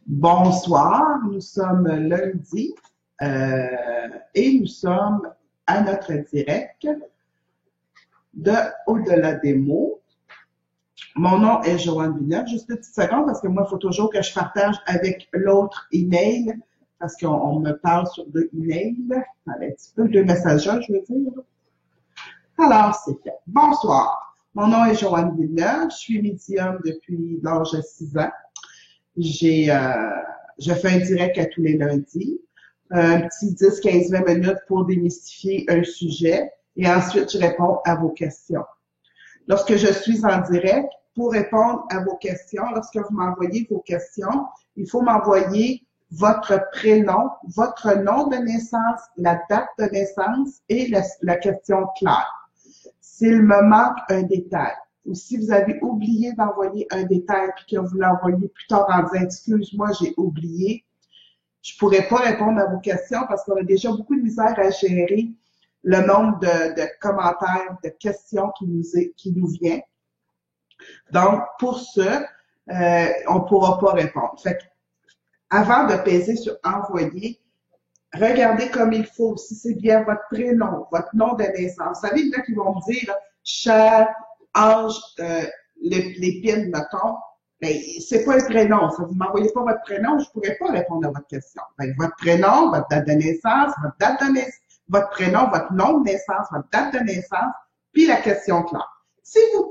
Bonsoir, nous sommes lundi et nous sommes à notre direct de Au-delà des mots. Mon nom est Joanne Villeneuve. Juste une petite seconde parce que moi, il faut toujours que je partage avec l'autre email parce qu'on me parle sur deux emails, un petit peu, deux messagers, je veux dire. Alors, c'est fait. Bonsoir. Mon nom est Joanne Villeneuve. Je suis médium depuis l'âge de 6 ans. Je fais un direct à tous les lundis, un petit 10-15-20 minutes pour démystifier un sujet et ensuite je réponds à vos questions. Lorsque je suis en direct, pour répondre à vos questions, lorsque vous m'envoyez vos questions, il faut m'envoyer votre prénom, votre nom de naissance, la date de naissance et la question claire. S'il me manque un détail, ou si vous avez oublié d'envoyer un détail puis que vous l'envoyez plus tard en disant excuse-moi, j'ai oublié, je pourrais pas répondre à vos questions parce qu'on a déjà beaucoup de misère à gérer le nombre de commentaires, de questions qui nous vient. Donc, pour ce, on pourra pas répondre. Fait que, avant de peser sur envoyer, regardez comme il faut, si c'est bien votre prénom, votre nom de naissance. Vous savez, il y en a qui vont me dire, cher, âge, l'épine, mettons, ben, c'est pas un prénom. Ça, vous m'envoyez pas votre prénom, je pourrais pas répondre à votre question. Ben, votre prénom, votre date de naissance, votre prénom, votre nom de naissance, votre date de naissance, puis la question claire. Si vous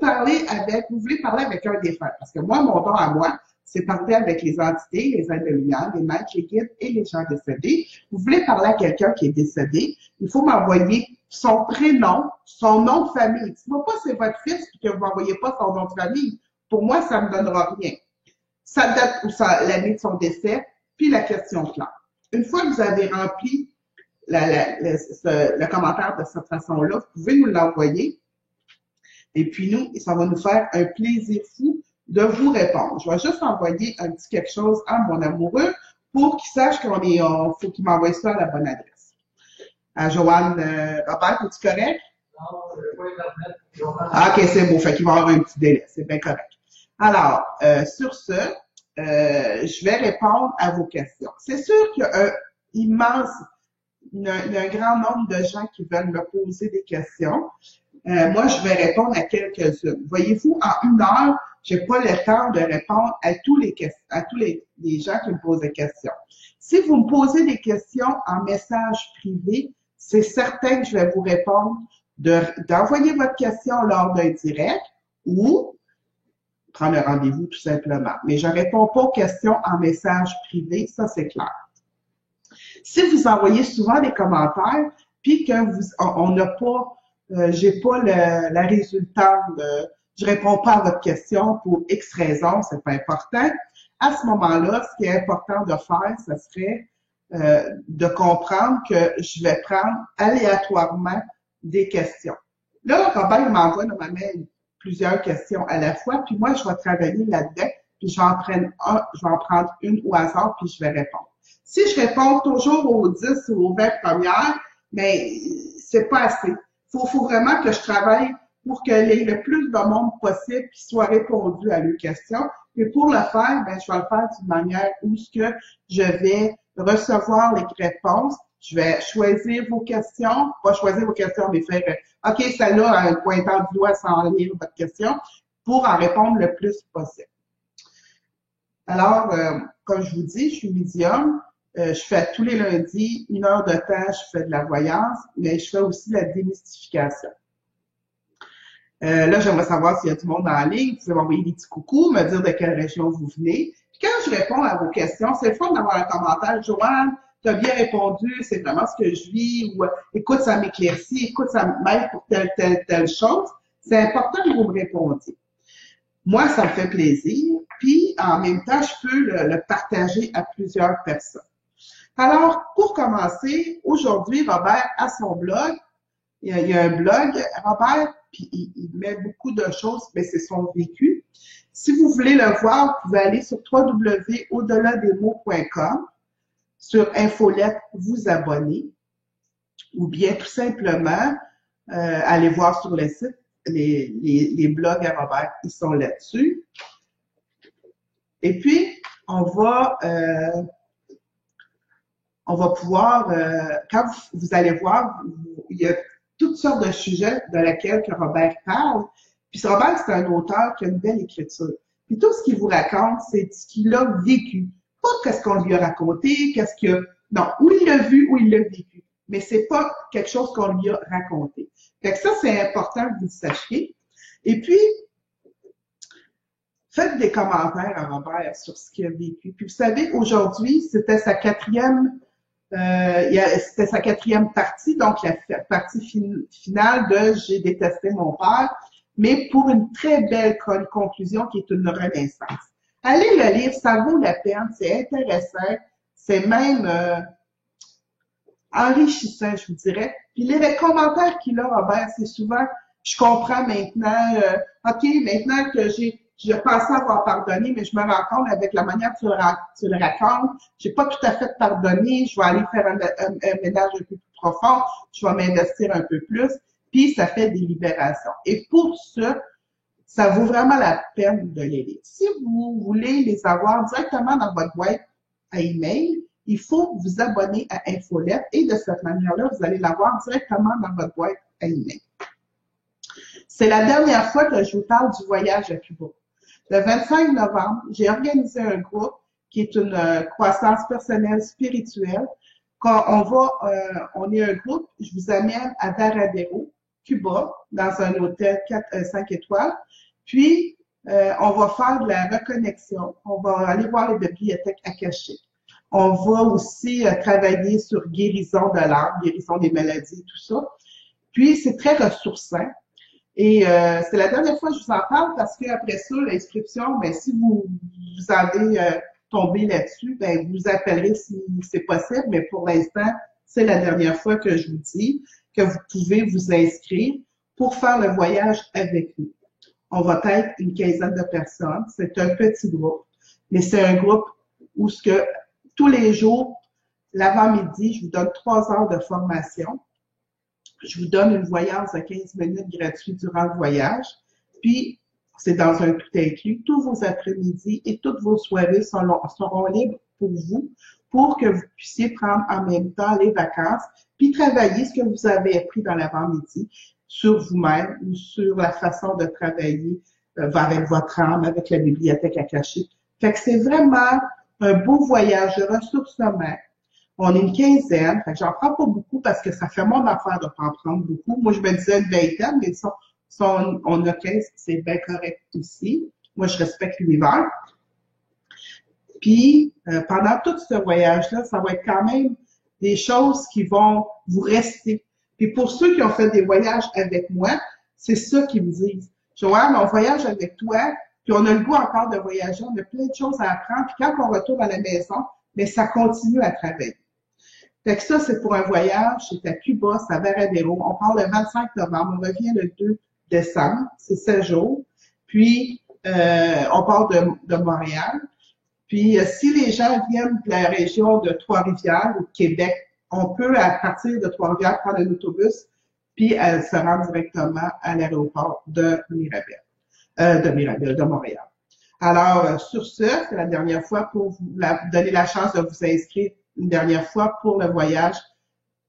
voulez parler avec un défunt, parce que moi, mon don à moi, c'est parler avec les entités, les êtres de lumière, les maîtres, les guides et les gens décédés. Vous voulez parler à quelqu'un qui est décédé, il faut m'envoyer son prénom, son nom de famille. Si moi pas c'est votre fils et que vous m'envoyez pas son nom de famille, pour moi, ça me donnera rien. Sa date ou l'année de son décès, puis la question claire. Une fois que vous avez rempli le commentaire de cette façon-là, vous pouvez nous l'envoyer. Et puis nous, ça va nous faire un plaisir fou de vous répondre. Je vais juste envoyer un petit quelque chose à mon amoureux pour qu'il sache faut qu'il m'envoie ça à la bonne adresse. À Joanne, Robert, es-tu correct? Non, je ne vais pas Internet. Ah, ok, c'est beau. Fait qu'il va y avoir un petit délai. C'est bien correct. Alors, sur ce, je vais répondre à vos questions. C'est sûr qu'il y a il y a un grand nombre de gens qui veulent me poser des questions. Moi, je vais répondre à quelques-unes. Voyez-vous, en 1 heure, j'ai pas le temps de répondre à tous les gens qui me posent des questions. Si vous me posez des questions en message privé, c'est certain que je vais vous répondre d'envoyer votre question lors d'un direct ou prendre un rendez-vous tout simplement. Mais je ne réponds pas aux questions en message privé, ça c'est clair. Si vous envoyez souvent des commentaires, puis que on n'a pas j'ai pas la résultante, je réponds pas à votre question pour X raisons, c'est pas important. À ce moment-là, ce qui est important de faire, ce serait de comprendre que je vais prendre aléatoirement des questions. Là, Robert m'envoie normalement plusieurs questions à la fois, puis moi, je vais travailler là-dedans, puis je vais en prendre une au hasard, puis je vais répondre. Si je réponds toujours aux 10 ou aux 20 premières, mais c'est pas assez. Faut vraiment que je travaille pour que le plus de monde possible qui soit répondu à leurs questions. Et pour le faire, ben, je vais le faire d'une manière où ce que je vais recevoir les réponses. Je vais choisir vos questions, pas choisir vos questions, mais faire OK, celle-là, un pointant du doigt sans lire votre question, pour en répondre le plus possible. Alors, comme je vous dis, je suis médium. Je fais tous les lundis 1 heure de temps, je fais de la voyance, mais je fais aussi de la démystification. Là, j'aimerais savoir s'il y a du monde en ligne. Vous pouvez m'envoyer des petits coucous, me dire de quelle région vous venez. Puis quand je réponds à vos questions, c'est le fun d'avoir un commentaire. Joanne, tu as bien répondu, c'est vraiment ce que je vis, ou écoute, ça m'éclaircit, écoute, ça m'aide pour telle chose. C'est important que vous me répondiez. Moi, ça me fait plaisir. Puis, en même temps, je peux le partager à plusieurs personnes. Alors, pour commencer, aujourd'hui, Robert a son blog. Il y a un blog, Robert, puis il met beaucoup de choses, mais c'est son vécu. Si vous voulez le voir, vous pouvez aller sur www.au-delà-des-mots.com, sur Infolette, vous abonner, ou bien tout simplement aller voir sur le site, les blogs à Robert, ils sont là-dessus. Et puis, on va, on va pouvoir, quand vous allez voir, il y a toutes sortes de sujets de lesquels que Robert parle. Puis Robert, c'est un auteur qui a une belle écriture. Puis tout ce qu'il vous raconte, c'est ce qu'il a vécu. Pas qu'est-ce qu'on lui a raconté, qu'est-ce qu'il a... Non, où il l'a vu, où il l'a vécu. Mais c'est pas quelque chose qu'on lui a raconté. Fait que ça, c'est important que vous le sachiez. Et puis, faites des commentaires à Robert sur ce qu'il a vécu. Puis vous savez, aujourd'hui, c'était sa quatrième partie, donc la partie finale de J'ai détesté mon père, mais pour une très belle conclusion qui est une renaissance. Allez le lire, ça vaut la peine, c'est intéressant, c'est même enrichissant, je vous dirais. Puis les commentaires qu'il a, Robert, c'est souvent, je comprends maintenant, OK, maintenant que je pensais avoir pardonné, mais je me rends compte avec la manière que tu le racontes, j'ai pas tout à fait pardonné, je vais aller faire un ménage un peu plus profond, je vais m'investir un peu plus, puis ça fait des libérations. Et pour ça, ça vaut vraiment la peine de les lire. Si vous voulez les avoir directement dans votre boîte à email, il faut vous abonner à Infolette et de cette manière-là, vous allez l'avoir directement dans votre boîte à email. C'est la dernière fois que je vous parle du voyage à Cuba. Le 25 novembre, j'ai organisé un groupe qui est une croissance personnelle spirituelle. Quand on est un groupe, je vous amène à Varadero, Cuba, dans un hôtel 5 étoiles. Puis, on va faire de la reconnexion. On va aller voir les bibliothèques akashiques. On va aussi travailler sur guérison de l'âme, guérison des maladies, tout ça. Puis, c'est très ressourçant. Et c'est la dernière fois que je vous en parle parce qu'après ça, l'inscription, ben, si vous avez tombé là-dessus, ben, vous appellerez si c'est possible. Mais pour l'instant, c'est la dernière fois que je vous dis que vous pouvez vous inscrire pour faire le voyage avec nous. On va être une quinzaine de personnes. C'est un petit groupe, mais c'est un groupe où tous les jours, l'avant-midi, je vous donne 3 heures de formation. Je vous donne une voyance de 15 minutes gratuite durant le voyage. Puis, c'est dans un tout inclus. Tous vos après-midi et toutes vos soirées seront libres pour vous, pour que vous puissiez prendre en même temps les vacances, puis travailler ce que vous avez appris dans l'avant-midi sur vous-même ou sur la façon de travailler avec votre âme, avec la bibliothèque akashique. Fait que c'est vraiment un beau voyage de ressourcement. On est une quinzaine, fait que j'en prends pas beaucoup parce que ça fait mon affaire de pas en prendre beaucoup. Moi, je me disais une vingtaine, mais on a 15, c'est bien correct aussi. Moi, je respecte l'univers. Puis, pendant tout ce voyage-là, ça va être quand même des choses qui vont vous rester. Puis pour ceux qui ont fait des voyages avec moi, c'est ça qu'ils me disent. Joanne, on voyage avec toi, puis on a le goût encore de voyager, on a plein de choses à apprendre, puis quand on retourne à la maison, mais ça continue à travailler. Fait que ça, c'est pour un voyage, c'est à Cuba, c'est à Varadero. On part le 25 novembre, on revient le 2 décembre, c'est 7 jours. Puis, on part de Montréal. Puis, si les gens viennent de la région de Trois-Rivières ou de Québec, on peut, à partir de Trois-Rivières, prendre un autobus, puis se rendre directement à l'aéroport de Montréal. Alors, sur ce, c'est la dernière fois pour vous donner la chance de vous inscrire une dernière fois pour le voyage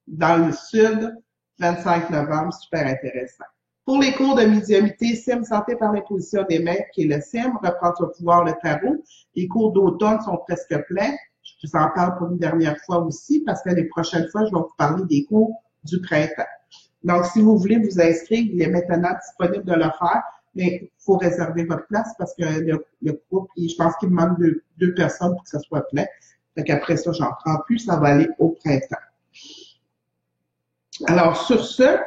dans le sud, 25 novembre, super intéressant. Pour les cours de médiumnité, SIM Santé par l'imposition des mains, qui est le SIM, reprendre au pouvoir le tarot. Les cours d'automne sont presque pleins. Je vous en parle pour une dernière fois aussi, parce que les prochaines fois, je vais vous parler des cours du printemps. Donc, si vous voulez vous inscrire, il est maintenant disponible de le faire, mais il faut réserver votre place parce que le groupe, je pense qu'il manque deux personnes pour que ça soit plein. Fait qu'après ça, j'en prends plus, ça va aller au printemps. Alors, sur ce,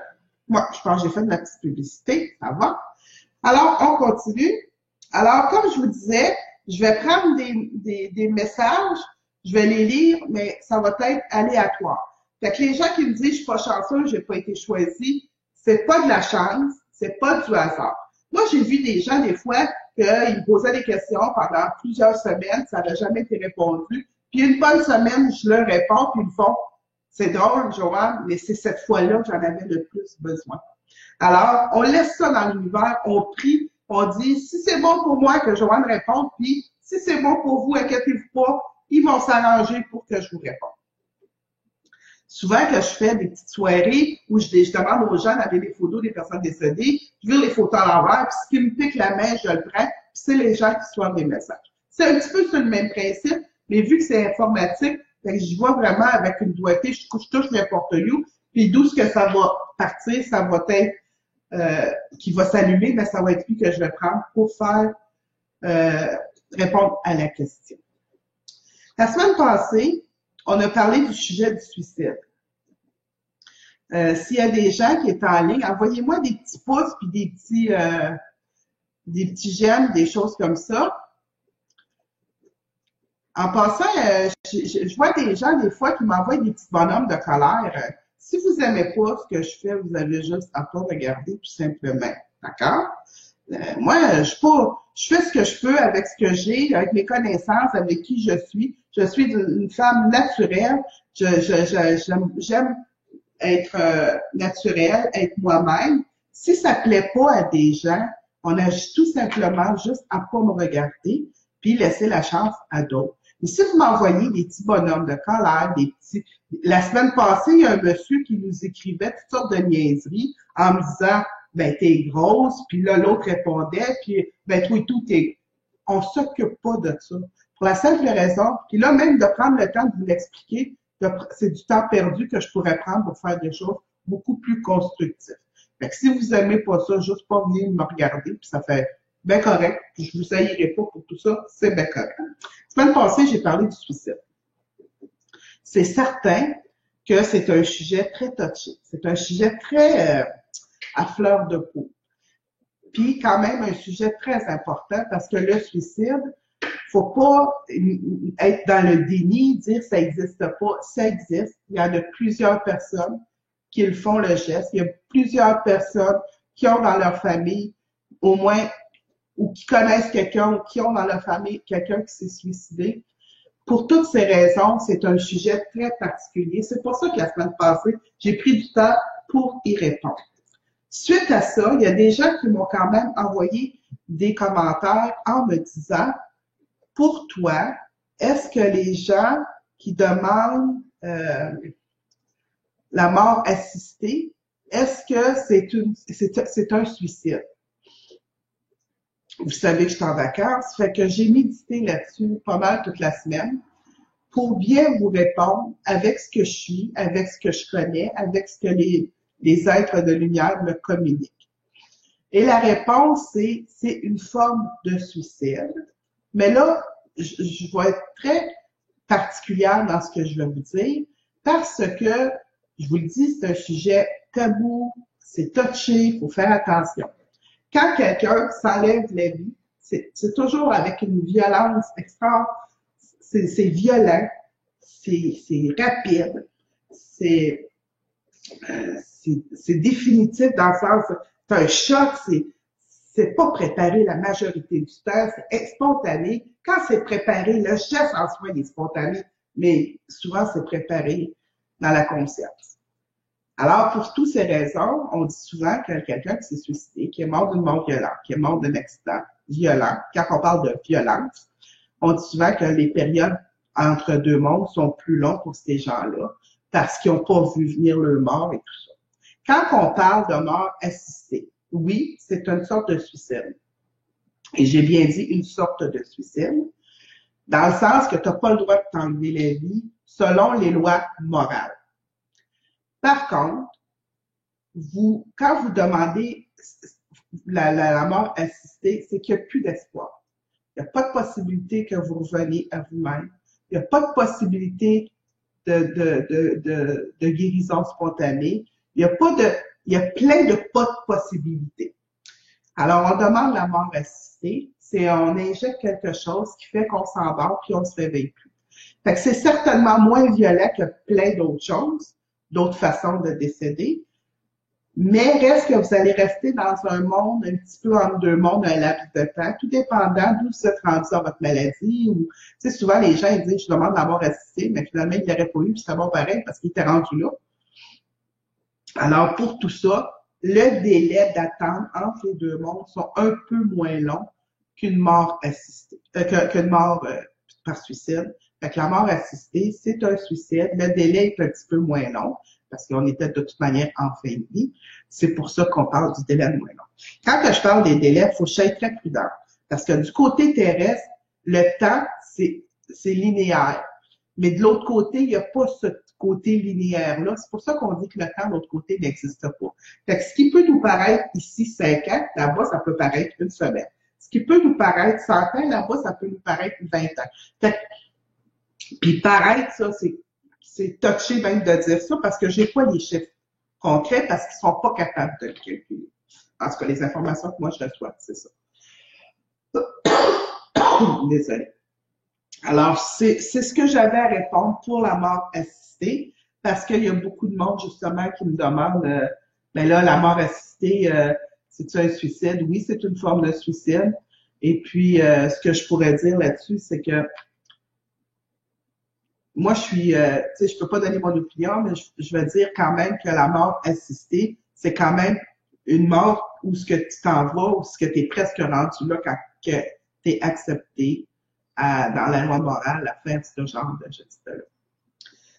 moi, je pense que j'ai fait de la petite publicité, ça va. Alors, on continue. Alors, comme je vous disais, je vais prendre des messages, je vais les lire, mais ça va être aléatoire. Fait que les gens qui me disent, je suis pas chanceux, j'ai pas été choisi, c'est pas de la chance, c'est pas du hasard. Moi, j'ai vu des gens, des fois, qu'ils me posaient des questions pendant plusieurs semaines, ça n'a jamais été répondu. Puis une bonne semaine, je leur réponds, puis ils me font, c'est drôle, Joanne, mais c'est cette fois-là que j'en avais le plus besoin. Alors, on laisse ça dans l'univers, on prie, on dit, si c'est bon pour moi que Joanne réponde, puis Si c'est bon pour vous, inquiétez-vous pas, ils vont s'arranger pour que je vous réponde. Souvent, que je fais des petites soirées où je demande aux gens d'aller des photos des personnes décédées, je vire les photos à l'envers, puis ce qui me pique la main, je le prends, puis c'est les gens qui reçoivent des messages. C'est un petit peu sur le même principe, mais vu que c'est informatique, je vois vraiment avec une doigté, je touche n'importe où, puis d'où ce que ça va partir, ça va être qui va s'allumer, mais ça va être lui que je vais prendre pour faire répondre à la question. La semaine passée, on a parlé du sujet du suicide. S'il y a des gens qui sont en ligne, envoyez-moi des petits pouces puis des petits j'aime, des choses comme ça. En passant, je vois des gens des fois qui m'envoient des petits bonhommes de colère. Si vous aimez pas ce que je fais, vous avez juste à pas regarder tout simplement. D'accord? Moi, je fais ce que je peux avec ce que j'ai, avec mes connaissances, avec qui je suis. Je suis une femme naturelle. J'aime être naturelle, être moi-même. Si ça plaît pas à des gens, on agit tout simplement juste à pas me regarder, puis laisser la chance à d'autres. Mais si vous m'envoyez des petits bonhommes de colère, des petits... La semaine passée, il y a un monsieur qui nous écrivait toutes sortes de niaiseries en me disant ben t'es grosse, puis là l'autre répondait, puis ben toi et tout on s'occupe pas de ça. Pour la simple raison, puis là même de prendre le temps de vous l'expliquer, c'est du temps perdu que je pourrais prendre pour faire des choses beaucoup plus constructives. Fait que si vous aimez pas ça, juste pas venir me regarder, puis ça fait ben correct, puis je vous haïrai pas pour tout ça, c'est ben correct. La semaine passée, j'ai parlé du suicide. C'est certain que c'est un sujet très touché. C'est un sujet très à fleur de peau. Puis quand même un sujet très important parce que le suicide, faut pas être dans le déni, dire ça existe pas. Ça existe. Il y en a plusieurs personnes qui le font le geste. Il y a plusieurs personnes qui ont dans leur famille, au moins, ou qui connaissent quelqu'un, ou qui ont dans leur famille quelqu'un qui s'est suicidé. Pour toutes ces raisons, c'est un sujet très particulier. C'est pour ça que la semaine passée, j'ai pris du temps pour y répondre. Suite à ça, il y a des gens qui m'ont quand même envoyé des commentaires en me disant, pour toi, est-ce que les gens qui demandent la mort assistée, est-ce que c'est un suicide? Vous savez que je suis en vacances, fait que j'ai médité là-dessus pas mal toute la semaine pour bien vous répondre avec ce que je suis, avec ce que je connais, avec ce que les êtres de lumière me communiquent. Et la réponse, c'est une forme de suicide. Mais là, je vais être très particulière dans ce que je vais vous dire parce que, je vous le dis, c'est un sujet tabou, c'est touché, il faut faire attention. Quand quelqu'un s'enlève la vie, c'est toujours avec une violence extra, c'est violent, c'est rapide, c'est définitif dans le sens, c'est un choc, c'est pas préparé la majorité du temps, c'est spontané. Quand c'est préparé, le geste en soi il est spontané, mais souvent c'est préparé dans la conscience. Alors, pour toutes ces raisons, on dit souvent que quelqu'un qui s'est suicidé, qui est mort d'une mort violente, qui est mort d'un accident violent, quand on parle de violence, on dit souvent que les périodes entre deux mondes sont plus longues pour ces gens-là parce qu'ils n'ont pas vu venir leur mort et tout ça. Quand on parle de mort assistée, oui, c'est une sorte de suicide. Et j'ai bien dit une sorte de suicide, dans le sens que tu n'as pas le droit de t'enlever la vie selon les lois morales. Par contre, quand vous demandez la mort assistée, c'est qu'il n'y a plus d'espoir. Il n'y a pas de possibilité que vous reveniez à vous-même. Il n'y a pas de possibilité de guérison spontanée. Il y a plein de pas de possibilités. Alors, on demande la mort assistée. On injecte quelque chose qui fait qu'on s'endort puis on se réveille plus. Fait que c'est certainement moins violent que plein d'autres choses, d'autres façons de décéder. Mais reste que vous allez rester dans un monde, un petit peu entre deux mondes, un laps de temps, tout dépendant d'où vous êtes rendu dans votre maladie. Ou, tu sais, souvent, les gens, ils disent, je demande la mort assistée, mais finalement, ils l'auraient pas eu, puis ça va pareil, parce qu'ils étaient rendus là. Alors, pour tout ça, le délai d'attente entre les deux mondes sont un peu moins longs qu'une mort assistée, qu'une mort par suicide. Fait que la mort assistée, c'est un suicide. Le délai est un petit peu moins long parce qu'on était de toute manière en fin de vie. C'est pour ça qu'on parle du délai moins long. Quand que je parle des délais, il faut que je sois très prudent parce que du côté terrestre, le temps, c'est linéaire. Mais de l'autre côté, il n'y a pas ce côté linéaire-là. C'est pour ça qu'on dit que le temps de l'autre côté n'existe pas. Fait que ce qui peut nous paraître ici 5 ans, là-bas, ça peut paraître une semaine. Ce qui peut nous paraître 100 ans, là-bas, ça peut nous paraître 20 ans. Fait que, puis paraître, ça, c'est touché même de dire ça parce que j'ai pas les chiffres concrets parce qu'ils sont pas capables de le calculer. En tout cas, les informations que moi je reçois, c'est ça. Désolée. Alors, c'est ce que j'avais à répondre pour la mort assistée, parce qu'il y a beaucoup de monde, justement, qui me demande, ben là, la mort assistée, c'est-tu un suicide? Oui, c'est une forme de suicide. Et puis, ce que je pourrais dire là-dessus, c'est que moi, tu sais, je peux pas donner mon opinion, mais je vais dire quand même que la mort assistée, c'est quand même une mort où ce que tu t'en vas, où ce que tu es presque rendu là quand tu es accepté dans la loi morale à faire ce genre de geste-là.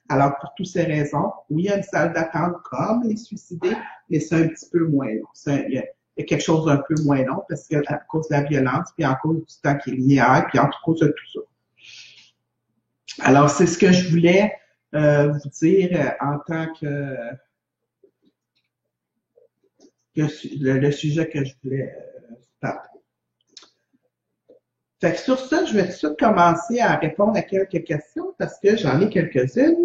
Alors, pour toutes ces raisons, oui, il y a une salle d'attente comme les suicidés, mais c'est un petit peu moins long. Il y a quelque chose d'un peu moins long parce que à cause de la violence, puis à cause du temps qui est linéaire, puis en cause de tout ça. Alors, c'est ce que je voulais vous dire en tant que le sujet que je voulais parler. Fait que sur ça, je vais tout de suite commencer à répondre à quelques questions parce que j'en ai quelques-unes.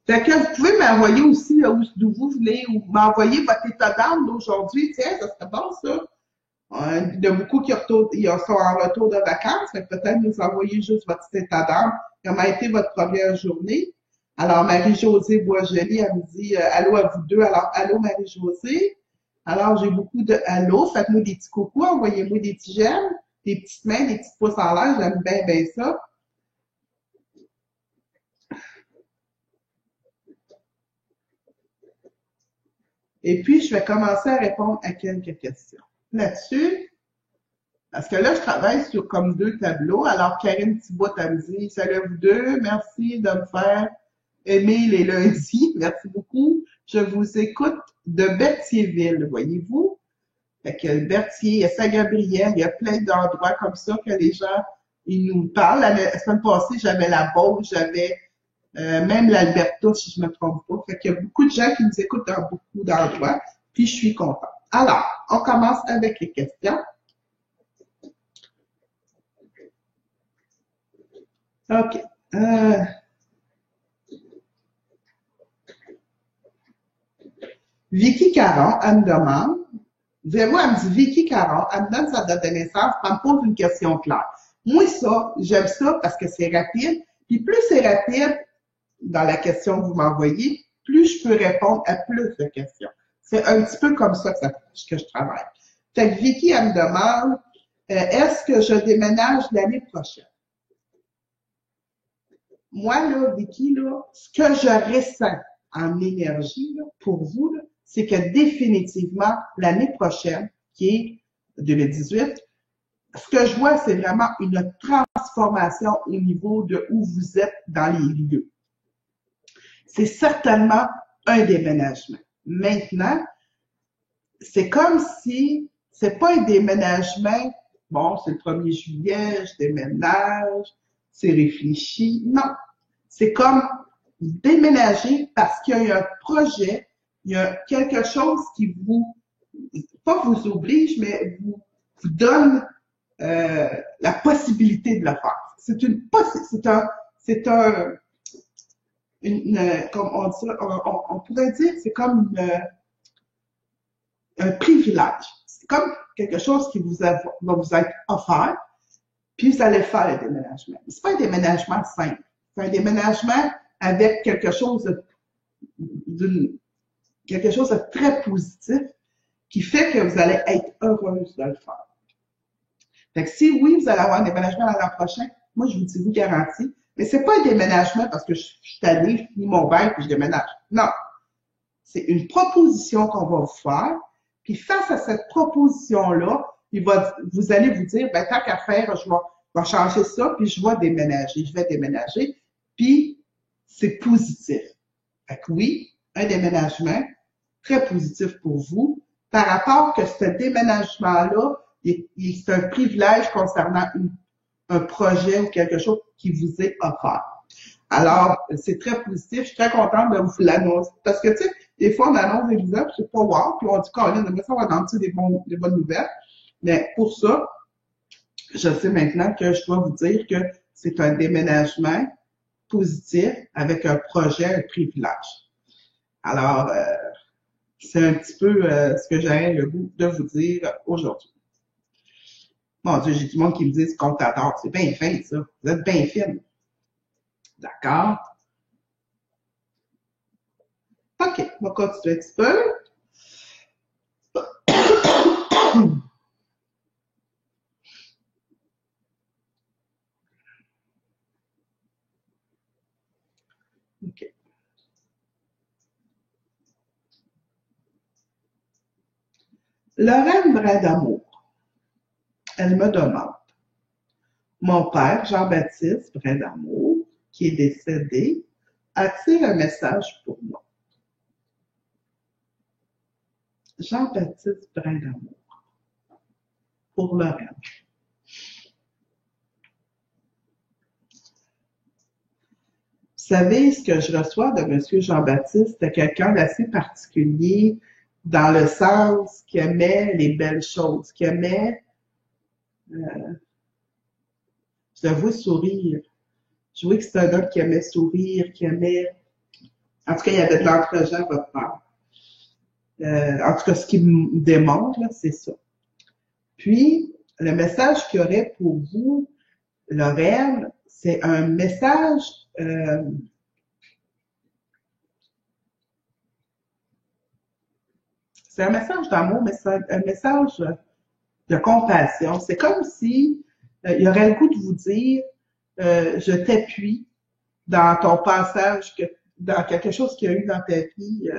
Fait que vous pouvez m'envoyer aussi d'où vous venez ou m'envoyer votre état d'âme d'aujourd'hui. Tiens, ça serait bon, ça. Il y a beaucoup qui sont en retour de vacances, fait que peut-être nous envoyer juste votre état d'âme. Comment a été votre première journée? Alors, Marie-Josée Boisjoli, elle me dit allô à vous deux. Alors, allô Marie-Josée. Alors, j'ai beaucoup de allô. Faites-moi des petits coucous, envoyez-moi des petits j'aime, des petites mains, des petits pouces en l'air. J'aime bien, bien ça. Et puis, je vais commencer à répondre à quelques questions. Là-dessus, parce que là, je travaille sur comme 2 tableaux. Alors, Karine Thibault, elle me dit, salut à vous deux, merci de me faire aimer les lundis. Merci beaucoup. Je vous écoute de Berthierville, voyez-vous. Fait que Berthier, il y a Saint-Gabriel, il y a plein d'endroits comme ça que les gens, ils nous parlent. La semaine passée, j'avais la Beauce, j'avais même l'Alberta, si je me trompe pas. Fait qu'il y a beaucoup de gens qui nous écoutent dans beaucoup d'endroits, puis je suis contente. Alors, on commence avec les questions. OK. Vicky Caron, elle me demande, Véro, elle me dit Vicky Caron, elle me donne sa date de naissance, elle me pose une question claire. Moi, ça, j'aime ça parce que c'est rapide. Puis plus c'est rapide dans la question que vous m'envoyez, plus je peux répondre à plus de questions. C'est un petit peu comme ça que je travaille. Fait que Vicky, elle me demande, est-ce que je déménage l'année prochaine? Moi, là, Vicky, là, ce que je ressens en énergie, là, pour vous, là, c'est que définitivement, l'année prochaine, qui est 2018, ce que je vois, c'est vraiment une transformation au niveau de où vous êtes dans les lieux. C'est certainement un déménagement. Maintenant, c'est comme si c'est pas un déménagement, bon, c'est le 1er juillet, je déménage, c'est réfléchi. Non. C'est comme déménager parce qu'il y a un projet, il y a quelque chose qui vous, pas vous oblige, mais vous donne la possibilité de le faire. Comme on dit, on pourrait dire, c'est comme un privilège. C'est comme quelque chose qui va vous être offert, puis vous allez faire le déménagement. C'est pas un déménagement simple. C'est un déménagement avec quelque chose de très positif qui fait que vous allez être heureuse de le faire. Fait que si oui, vous allez avoir un déménagement l'an prochain, moi, je vous garantis, mais c'est pas un déménagement parce que je suis allée, je finis mon bail puis je déménage. Non. C'est une proposition qu'on va vous faire. Puis face à cette proposition-là, vous allez vous dire, ben, tant qu'à faire, je vais changer ça, puis je vais déménager. Je vais déménager. Puis c'est positif. Fait que oui, un déménagement, très positif pour vous, par rapport que ce déménagement-là, c'est un privilège concernant un projet ou quelque chose qui vous est offert. Alors, c'est très positif. Je suis très contente de vous l'annoncer. Parce que, tu sais, des fois, on annonce des nouvelles, puis c'est pas wow, puis on dit qu'on aimerait ça, on va annoncer des bonnes nouvelles. Mais pour ça, je sais maintenant que je dois vous dire que c'est un déménagement positif avec un projet, un privilège. Alors, c'est un petit peu ce que j'aurais le goût de vous dire aujourd'hui. Mon Dieu, j'ai du monde qui me dit qu'on t'adore. C'est bien fin, ça. Vous êtes bien fine. D'accord? OK, on va continuer un petit peu. OK. Lorraine Brindamour, elle me demande, mon père, Jean-Baptiste Brindamour, qui est décédé, a-t-il un message pour moi? Jean-Baptiste Brindamour, pour Lorraine. Vous savez, ce que je reçois de M. Jean-Baptiste, c'est quelqu'un d'assez particulier dans le sens qui aimait les belles choses, qui aimait, je le vois sourire. Je vois que c'est un homme qui aimait sourire, qui aimait, en tout cas, il y avait de l'entre-gens à votre part. En tout cas, ce qui me démontre, c'est ça. Puis, le message qu'il y aurait pour vous, Lorraine, c'est un message c'est un message d'amour, mais c'est un message de compassion. C'est comme si il y aurait le goût de vous dire je t'appuie dans ton passage, dans quelque chose qu'il y a eu dans ta vie,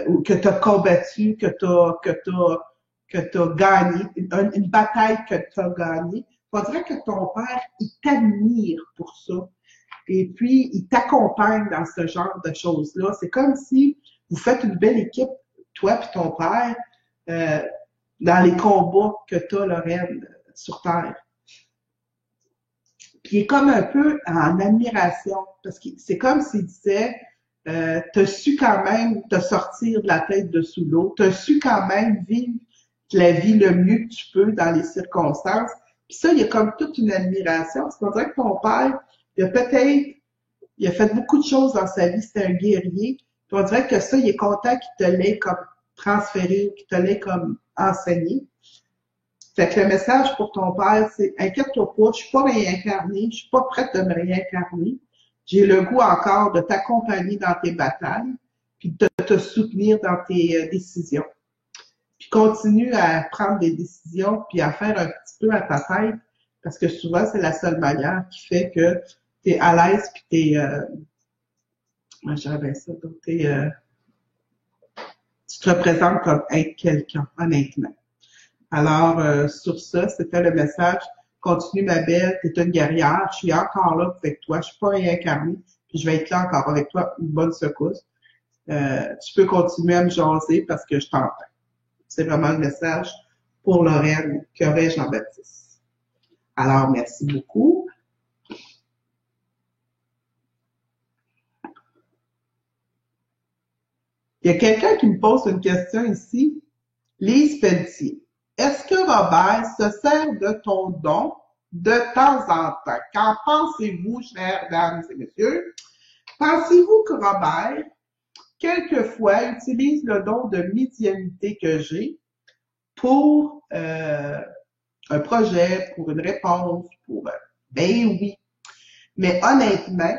ou que tu as combattu, que tu as gagné, une bataille que tu as gagnée. On dirait que ton père, il t'admire pour ça. Et puis, il t'accompagne dans ce genre de choses-là. C'est comme si vous faites une belle équipe, toi et ton père, dans les combats que tu as, Lorraine, sur Terre. Puis il est comme un peu en admiration, parce que c'est comme s'il disait, t'as su quand même te sortir de la tête de sous l'eau, t'as su quand même vivre la vie le mieux que tu peux dans les circonstances. Puis ça, il y a comme toute une admiration, parce qu'on dirait que ton père, il a fait beaucoup de choses dans sa vie, c'était un guerrier, puis on dirait que ça, il est content qu'il te l'ait comme transféré, qu'il te l'ait comme enseigné. Fait que le message pour ton père, c'est inquiète-toi pas, je suis pas réincarnée, je suis pas prête de me réincarner. J'ai le goût encore de t'accompagner dans tes batailles, puis de te soutenir dans tes décisions. Puis continue à prendre des décisions, puis à faire un petit peu à ta tête, parce que souvent, c'est la seule manière qui fait que tu es à l'aise, puis moi j'avais ça, donc tu te représentes comme être quelqu'un, honnêtement. Alors, sur ça, c'était le message. Continue, ma belle, t'es une guerrière, je suis encore là avec toi, je suis pas réincarnée, puis je vais être là encore avec toi, une bonne secousse. Tu peux continuer à me jaser parce que je t'entends. C'est vraiment le message pour Lorraine qu'aurait Jean-Baptiste. Alors, merci beaucoup. Il y a quelqu'un qui me pose une question ici. Lise Pelletier. Est-ce que Robert se sert de ton don de temps en temps? Qu'en pensez-vous, chères dames et messieurs? Pensez-vous que Robert, quelquefois, utilise le don de médiumnité que j'ai pour un projet, pour une réponse, ben oui. Mais honnêtement,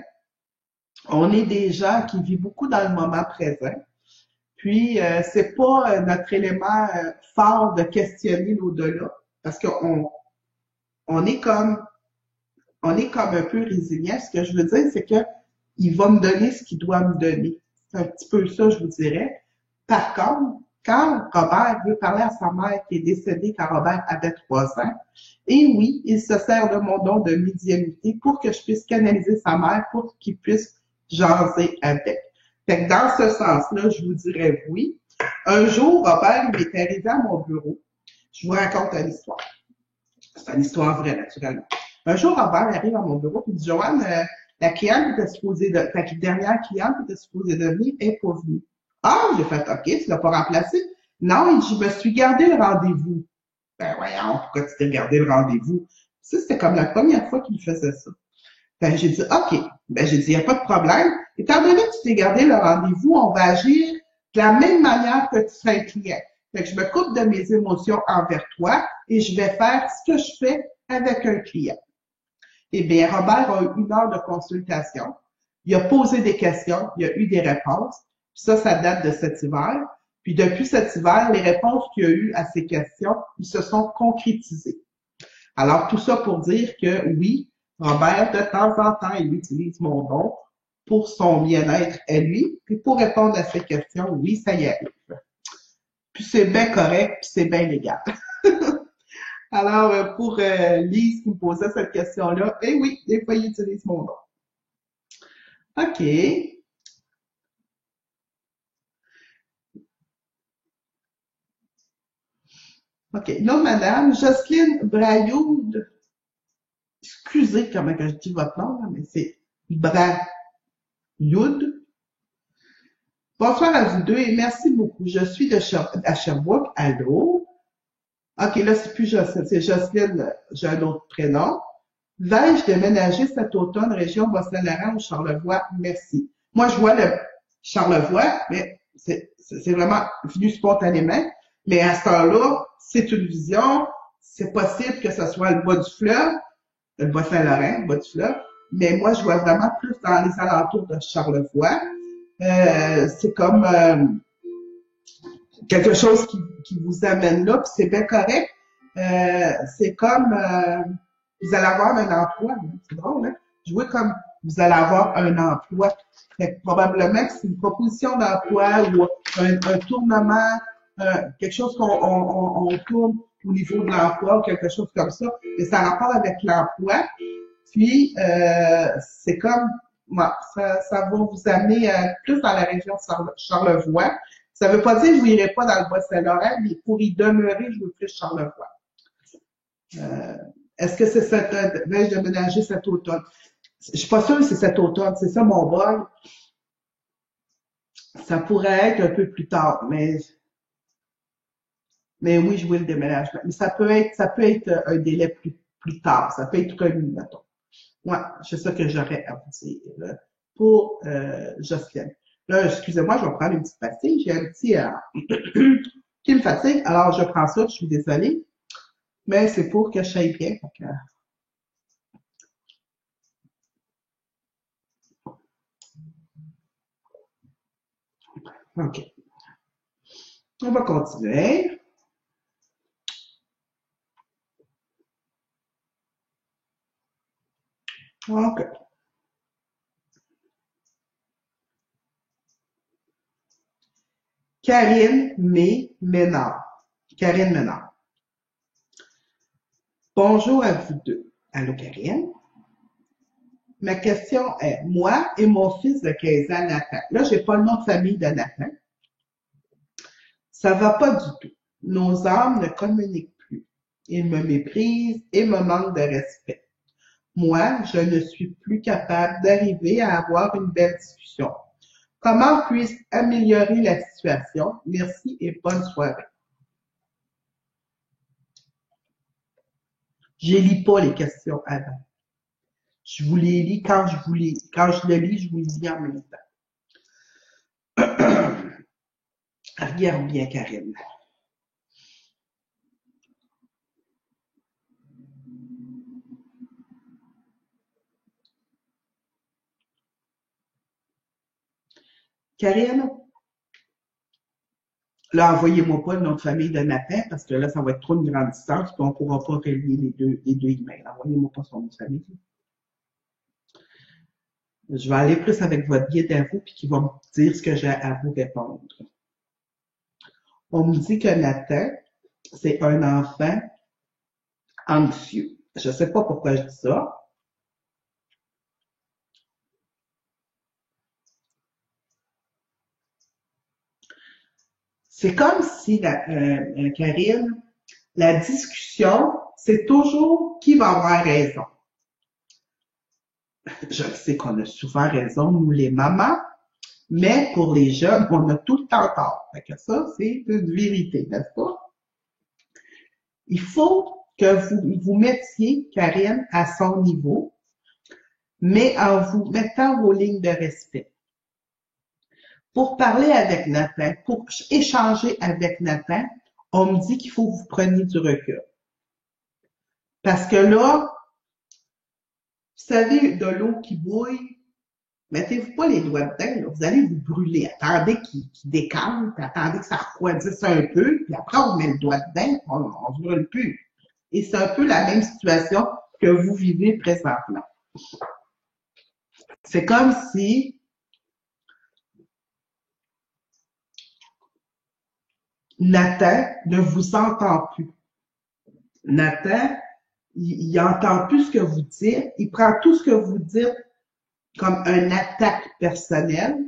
on est des gens qui vivent beaucoup dans le moment présent. Puis, c'est pas notre élément fort de questionner l'au-delà, parce qu'on est comme un peu résilient. Ce que je veux dire, c'est que il va me donner ce qu'il doit me donner. C'est un petit peu ça, je vous dirais. Par contre, quand Robert veut parler à sa mère qui est décédée quand Robert avait 3 ans, et oui, il se sert de mon don de médiumnité pour que je puisse canaliser sa mère pour qu'il puisse jaser avec. Fait que dans ce sens-là, je vous dirais oui. Un jour, Robert, il est arrivé à mon bureau. Je vous raconte une histoire. C'est une histoire vraie, naturellement. Un jour, Robert arrive à mon bureau et dit, Joanne, la cliente qui était supposée de, ta dernière cliente qui était supposée de venir est pas venue. Ah, j'ai fait, OK, tu l'as pas remplacé? Non, il dit, je me suis gardé le rendez-vous. Ben voyons, pourquoi tu t'es gardé le rendez-vous? Ça, c'était comme la première fois qu'il faisait ça. Ben, j'ai dit, OK. Ben, j'ai dit, il n'y a pas de problème. Étant donné que tu t'es gardé le rendez-vous, on va agir de la même manière que tu serais un client. Fait que je me coupe de mes émotions envers toi et je vais faire ce que je fais avec un client. Eh bien, Robert a eu 1 heure de consultation. Il a posé des questions, il a eu des réponses. Puis ça date de cet hiver. Puis depuis cet hiver, les réponses qu'il a eues à ces questions, ils se sont concrétisées. Alors, tout ça pour dire que oui, Robert, de temps en temps, il utilise mon don pour son bien-être à lui, puis pour répondre à ces questions, oui, ça y arrive. Puis c'est bien correct, puis c'est bien légal. Alors, pour Lise qui me posait cette question-là, eh oui, des fois, il utilise mon nom. OK. OK. Non, madame, Jocelyne Brailloud. Excusez comment que je dis votre nom, mais c'est Brailloud. Bonsoir à vous deux et merci beaucoup. Je suis à Sherbrooke. Allô? OK, là, c'est plus Jocelyne, c'est Jocelyne, j'ai un autre prénom. Vais-je déménager cet automne région Bas-Saint-Laurent ou Charlevoix? Merci. Moi, je vois le Charlevoix, mais c'est vraiment venu spontanément. Mais à ce temps-là, c'est une vision. C'est possible que ce soit le bas du fleuve, le Bas-Saint-Laurent, le bas du fleuve. Mais moi, je vois vraiment plus dans les alentours de Charlevoix. C'est comme quelque chose qui vous amène là, puis c'est bien correct. C'est comme vous allez avoir un emploi, hein? C'est drôle, hein? Jouer comme vous allez avoir un emploi. Fait que probablement que c'est une proposition d'emploi ou un tournement, quelque chose qu'on tourne au niveau de l'emploi ou quelque chose comme ça. Mais ça a rapport avec l'emploi. Puis c'est comme ça va vous amener plus dans la région de Charlevoix. Ça ne veut pas dire que je n'irai pas dans le Bas-Saint-Laurent, mais pour y demeurer, je veux plus Charlevoix. Est-ce que c'est vais-je déménager cet automne? Je suis pas sûre que c'est cet automne, c'est ça mon bol. Ça pourrait être un peu plus tard, mais oui, je veux le déménagement. Mais ça peut être un délai plus tard. Ça peut être remis, mettons. Ouais, c'est ça que j'aurais à vous dire pour Jocelyne. Là, excusez-moi, je vais prendre une petite pastille. J'ai un petit qui me fatigue. Alors, je prends ça, je suis désolée. Mais c'est pour que je aille bien. OK. On va continuer. OK. Karine Ménard. Karine Ménard. Bonjour à vous deux. Allô, Karine? Ma question est, moi et mon fils de 15 ans, Nathan. Là, j'ai pas le nom de famille de Nathan. Ça va pas du tout. Nos âmes ne communiquent plus. Il me méprise et me manque de respect. Moi, je ne suis plus capable d'arriver à avoir une belle discussion. Comment puis-je améliorer la situation? Merci et bonne soirée. Je lis pas les questions avant. Je vous les lis quand je le lis, je vous les lis en même temps. Regarde bien, Karine. Karine, là, envoyez-moi pas le nom de famille de Nathan, parce que là, ça va être trop une grande distance, puis on ne pourra pas relier les deux emails. Envoyez-moi pas son nom de famille. Je vais aller plus avec votre guide à vous, puis qui va me dire ce que j'ai à vous répondre. On me dit que Nathan, c'est un enfant anxieux. Je sais pas pourquoi je dis ça. C'est comme si, Karine, la discussion, c'est toujours qui va avoir raison. Je sais qu'on a souvent raison, nous les mamans, mais pour les jeunes, on a tout le temps tort. Fait que ça, c'est une vérité, n'est-ce pas? Il faut que vous mettiez Karine à son niveau, mais en vous mettant vos lignes de respect. Pour parler avec Nathan, pour échanger avec Nathan, on me dit qu'il faut que vous preniez du recul. Parce que là, vous savez, de l'eau qui bouille, mettez-vous pas les doigts dedans, là, vous allez vous brûler. Attendez qu'il décante, attendez que ça refroidisse un peu, puis après on met le doigt dedans, on se brûle plus. Et c'est un peu la même situation que vous vivez présentement. C'est comme si Nathan ne vous entend plus. Nathan, il entend plus ce que vous dites, il prend tout ce que vous dites comme une attaque personnelle,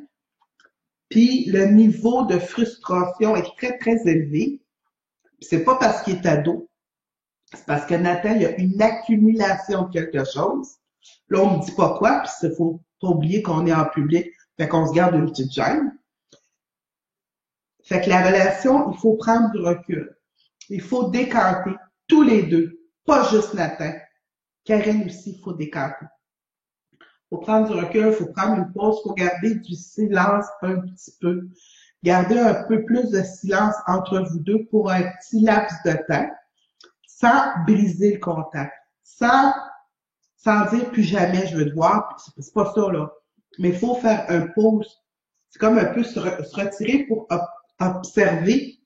puis le niveau de frustration est très, très élevé. C'est pas parce qu'il est ado, c'est parce que Nathan, il y a une accumulation de quelque chose. Là, on me dit pas quoi, puis il faut pas oublier qu'on est en public, fait qu'on se garde une petite gêne. Fait que la relation, il faut prendre du recul. Il faut décanter tous les deux, pas juste Nathan. Karine aussi, il faut décanter. Il faut prendre du recul, il faut prendre une pause, il faut garder du silence un petit peu. Garder un peu plus de silence entre vous deux pour un petit laps de temps, sans briser le contact, sans dire plus jamais je veux te voir. C'est pas ça, là. Mais il faut faire un pause. C'est comme un peu se retirer pour observer,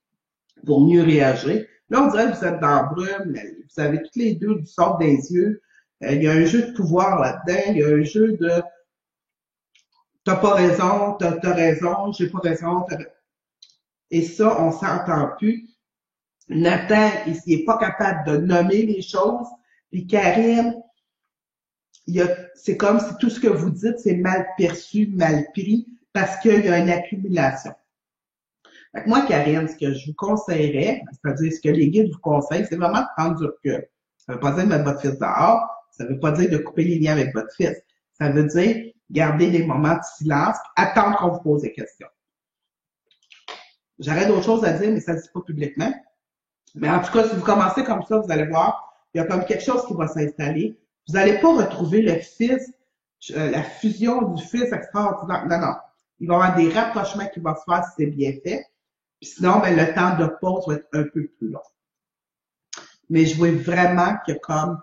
pour mieux réagir. Là, on dirait que vous êtes dans la brume, vous avez toutes les deux du sort des yeux. Il y a un jeu de pouvoir là-dedans, il y a un jeu de t'as pas raison, t'as raison, j'ai pas raison. Et ça, on s'entend plus. Nathan, il est pas capable de nommer les choses. Puis Karine, c'est comme si tout ce que vous dites, c'est mal perçu, mal pris, parce qu'il y a une accumulation. Fait que moi, Karine, ce que je vous conseillerais, c'est-à-dire ce que les guides vous conseillent, c'est vraiment de prendre du recul. Ça veut pas dire de mettre votre fils dehors, ça veut pas dire de couper les liens avec votre fils. Ça veut dire garder des moments de silence, attendre qu'on vous pose des questions. J'aurais d'autres choses à dire, mais ça ne se dit pas publiquement. Mais en tout cas, si vous commencez comme ça, vous allez voir, il y a comme quelque chose qui va s'installer. Vous n'allez pas retrouver le fils, la fusion du fils extraordinaire. Non, non. Il va y avoir des rapprochements qui vont se faire si c'est bien fait. Puis sinon, ben, le temps de pause va être un peu plus long. Mais je vois vraiment qu'il y a comme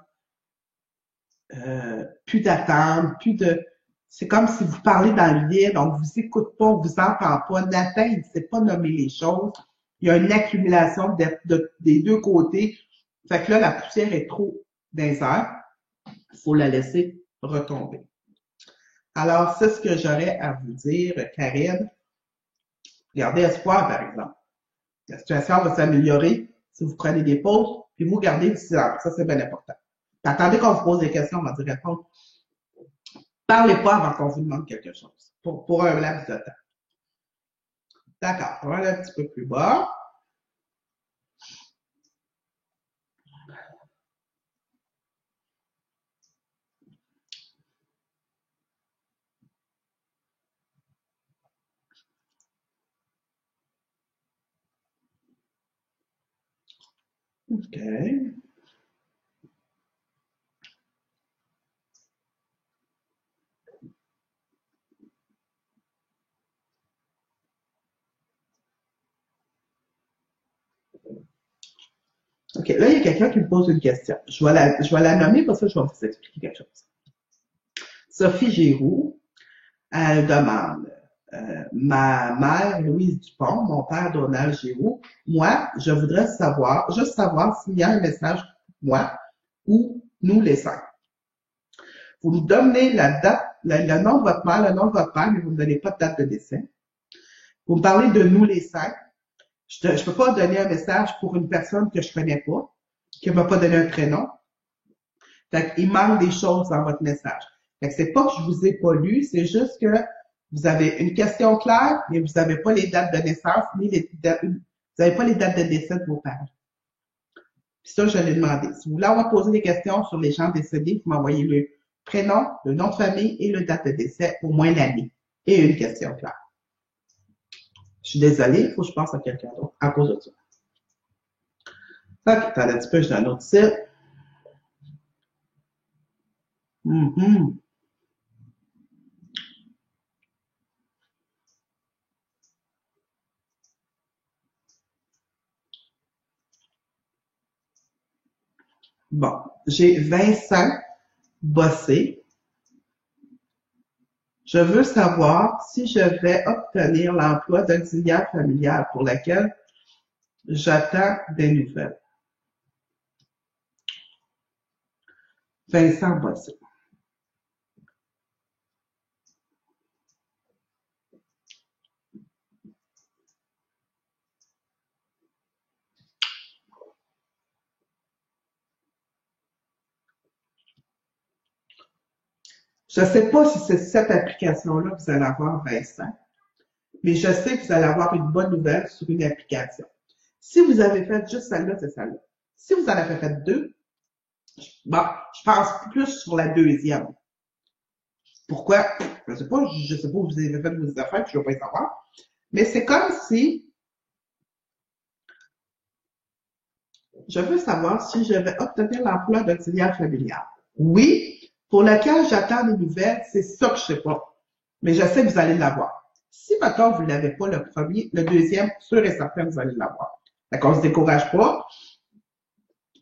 plus d'attente, plus de... C'est comme si vous parlez dans le vide, on vous écoute pas, on vous entend pas. Nathan, il ne sait pas nommer les choses. Il y a une accumulation des deux côtés. Fait que là, la poussière est trop dans les airs. Il faut la laisser retomber. Alors, c'est ce que j'aurais à vous dire, Karine. Gardez espoir, par exemple. La situation va s'améliorer si vous prenez des pauses, puis vous gardez du silence. Ça, c'est bien important. Puis attendez qu'on vous pose des questions, on va dire répondre. Parlez pas avant qu'on vous demande quelque chose, pour un laps de temps. D'accord, on va aller un petit peu plus bas. OK. OK, là, il y a quelqu'un qui me pose une question. Je vais la nommer, parce que je vais vous expliquer quelque chose. Sophie Giroux, elle demande, ma mère, Louise Dupont, mon père, Donald Giroux, moi, je voudrais juste savoir s'il y a un message pour moi ou nous les cinq. Vous me donnez la date le nom de votre mère, le nom de votre père, mais vous ne me donnez pas de date de décès. Vous me parlez de nous les cinq. Je ne peux pas donner un message pour une personne que je connais pas, qui ne m'a pas donné un prénom. Fait qu'il manque des choses dans votre message. Fait que c'est pas que je vous ai pas lu, c'est juste que vous avez une question claire, mais vous n'avez pas les dates de naissance, ni vous n'avez pas les dates de décès de vos parents. Puis ça, je l'ai demandé. Si vous voulez avoir posé des questions sur les gens décédés, vous m'envoyez le prénom, le nom de famille et le date de décès, au moins l'année. Et une question claire. Je suis désolée, il faut que je pense à quelqu'un d'autre à cause de ça. Ok, attendez un petit peu, j'ai un autre site. Bon, j'ai Vincent Bossé. Je veux savoir si je vais obtenir l'emploi d'auxiliaire familial pour lequel j'attends des nouvelles. Vincent Bossé. Je ne sais pas si c'est cette application-là que vous allez avoir, Vincent, mais je sais que vous allez avoir une bonne nouvelle sur une application. Si vous avez fait juste celle-là, c'est celle-là. Si vous en avez fait deux, bon, je pense plus sur la deuxième. Pourquoi? Je sais pas où vous avez fait vos affaires, puis je ne veux pas savoir. Mais c'est comme si je veux savoir si je vais obtenir l'emploi d'auxiliaire familial. Oui, pour lequel j'attends des nouvelles, c'est ça que je sais pas. Mais je sais que vous allez l'avoir. Si maintenant vous ne l'avez pas le premier, le deuxième, sûr et certain, vous allez l'avoir. Fait qu'on ne se décourage pas.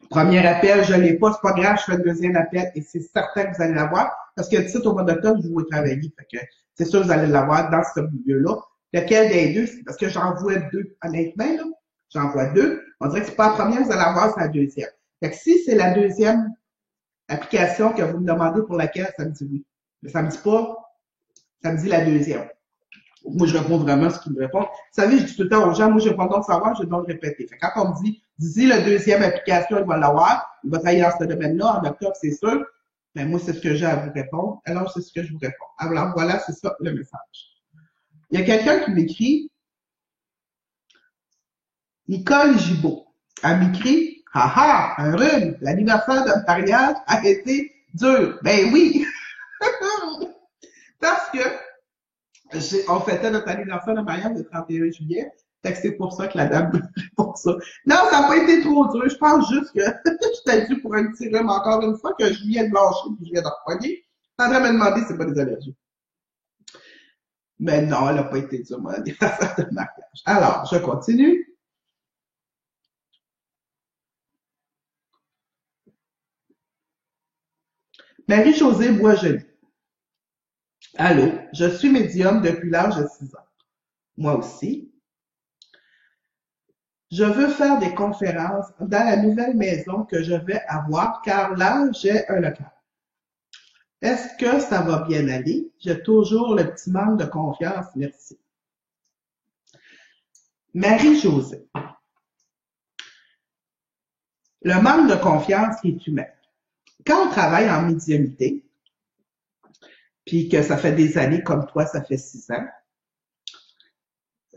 Premier appel, je ne l'ai pas, c'est pas grave, je fais le deuxième appel et c'est certain que vous allez l'avoir. Parce que le titre au mois d'octobre, je vous ai travaillé. Fait que c'est sûr que vous allez l'avoir dans ce milieu-là. Lequel des deux? Parce que j'en vois deux, honnêtement, là. J'en vois deux. On dirait que c'est pas la première, vous allez avoir, c'est la deuxième. Fait que si c'est la deuxième application que vous me demandez pour laquelle, ça me dit oui. Mais ça me dit pas, ça me dit la deuxième. Moi, je réponds vraiment ce qu'ils me répondent. Vous savez, je dis tout le temps aux gens, moi, je réponds donc savoir, je vais donc répéter. Fait quand on me dit, d'ici la deuxième application, il va l'avoir, il va travailler dans ce domaine-là, en octobre, c'est sûr. Mais moi, c'est ce que j'ai à vous répondre. Alors, c'est ce que je vous réponds. Alors, voilà, c'est ça, le message. Il y a quelqu'un qui m'écrit, Nicole Gibault. Elle m'écrit, haha, un rhume, l'anniversaire de mariage a été dur. Ben oui! Parce que, on fêtait notre anniversaire de mariage le 31 juillet. Fait que c'est pour ça que la dame me répond ça. Non, ça n'a pas été trop dur. Je pense juste que j'étais dû pour un petit rhume encore une fois que je viens de lâcher puis je viens de repogner. Sandra m'a demandé si c'est pas des allergies. Mais non, elle n'a pas été dure, mon anniversaire de mariage. Alors, je continue. Marie-Josée Boisjoli. Allô, je suis médium depuis l'âge de 6 ans. Moi aussi. Je veux faire des conférences dans la nouvelle maison que je vais avoir car là, j'ai un local. Est-ce que ça va bien aller? J'ai toujours le petit manque de confiance, merci. Marie-Josée. Le manque de confiance qui est humain. Quand on travaille en médiumnité, puis que ça fait des années comme toi, ça fait 6 ans,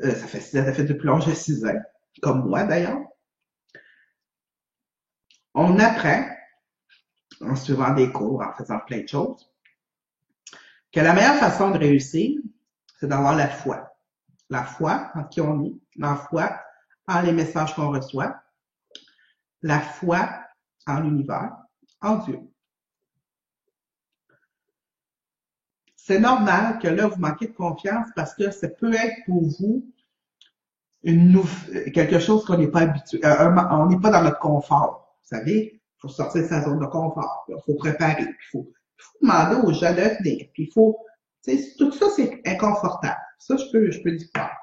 ça fait depuis longtemps 6 ans, comme moi d'ailleurs, on apprend, en suivant des cours, en faisant plein de choses, que la meilleure façon de réussir, c'est d'avoir la foi. La foi en qui on est, la foi en les messages qu'on reçoit, la foi en l'univers, en Dieu. C'est normal que là, vous manquez de confiance parce que ça peut être pour vous quelque chose qu'on n'est pas habitué. On n'est pas dans notre confort. Vous savez, il faut sortir de sa zone de confort. Il faut préparer. Il faut demander aux gens de venir. Puis il faut, tout ça, c'est inconfortable. Ça, je peux le faire.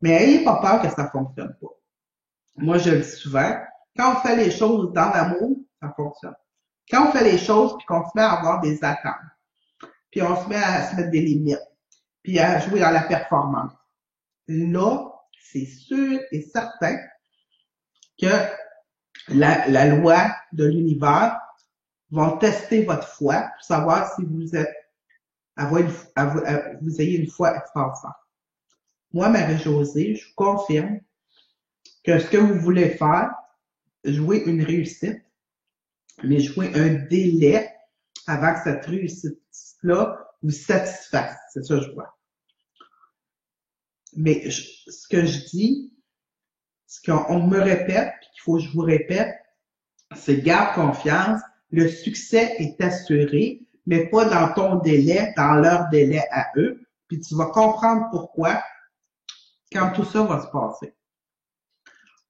Mais ayez pas peur que ça fonctionne pas. Moi, je le dis souvent, quand on fait les choses dans l'amour, ça fonctionne. Quand on fait les choses puis qu'on se met à avoir des attentes, puis on se met à se mettre des limites, puis à jouer dans la performance. Là, c'est sûr et certain que la loi de l'univers va tester votre foi pour savoir si vous êtes vous ayez une foi extraordinaire. Moi, Marie-Josée, je vous confirme que ce que vous voulez faire, jouer une réussite, mais jouer un délai avant que cette réussite-là vous satisfasse. C'est ça que je vois. Mais ce que je dis, ce qu'on me répète, puis qu'il faut que je vous répète, c'est garde confiance, le succès est assuré, mais pas dans ton délai, dans leur délai à eux, puis tu vas comprendre pourquoi quand tout ça va se passer.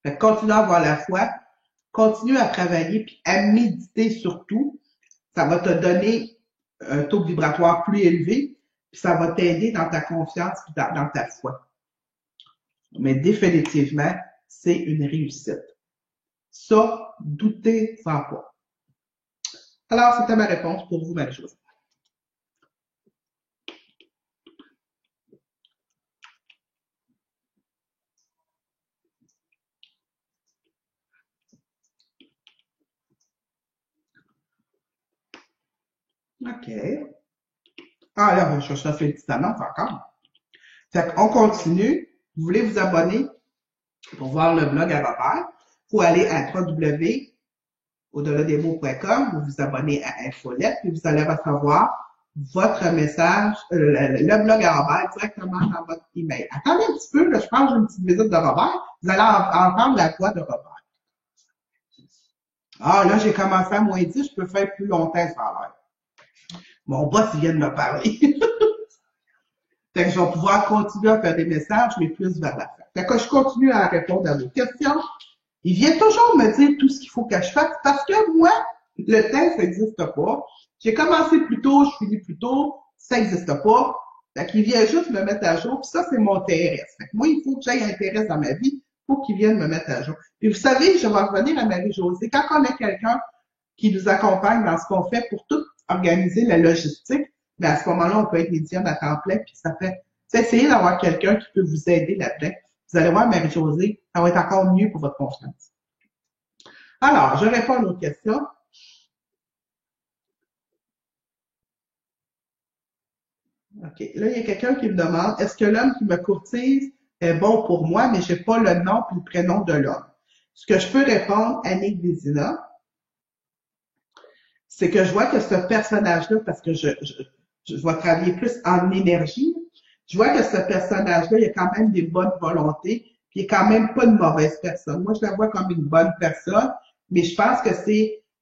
Fait que continue à avoir la foi, continue à travailler, puis à méditer surtout. Ça va te donner un taux vibratoire plus élevé, puis ça va t'aider dans ta confiance et dans ta foi. Mais définitivement, c'est une réussite. Ça, doutez-en pas. Alors, c'était ma réponse pour vous, Marie-Josée. OK. Ah, là, je cherche les petites annonces encore. Fait qu'on continue. Vous voulez vous abonner pour voir le blog à Robert? Il faut aller à www.au-delà-des-mots.com, vous vous abonnez à Infolette, puis vous allez recevoir votre message, le blog à Robert directement dans votre email. Attendez un petit peu, là, je pense que j'ai une petite visite de Robert. Vous allez entendre la voix de Robert. Ah, là, j'ai commencé à moins 10, je peux faire plus longtemps sans l'heure. Mon boss, il vient de me parler. Fait que je vais pouvoir continuer à faire des messages, mais plus vers la fin. Fait que je continue à répondre à vos questions. Il vient toujours me dire tout ce qu'il faut que je fasse parce que moi, le temps, ça n'existe pas. J'ai commencé plus tôt, je finis plus tôt, ça n'existe pas. Fait qu'il vient juste me mettre à jour, puis ça, c'est mon TRS. Fait que moi, il faut que j'aille un TRS dans ma vie pour qu'il vienne me mettre à jour. Et vous savez, je vais revenir à Marie-Josée. Quand on a quelqu'un qui nous accompagne dans ce qu'on fait pour tout organiser la logistique, mais à ce moment-là, on peut être médium à temps plein, puis ça fait, essayez d'avoir quelqu'un qui peut vous aider là-dedans. Vous allez voir, Marie-Josée, ça va être encore mieux pour votre confiance. Alors, je réponds à nos questions. OK. Là, il y a quelqu'un qui me demande, est-ce que l'homme qui me courtise est bon pour moi, mais je n'ai pas le nom et le prénom de l'homme? Ce que je peux répondre, Annick Vézina, c'est que je vois que ce personnage-là, parce que je vais travailler plus en énergie, je vois que ce personnage-là, il a quand même des bonnes volontés, puis il est quand même pas une mauvaise personne. Moi, je la vois comme une bonne personne, mais je pense que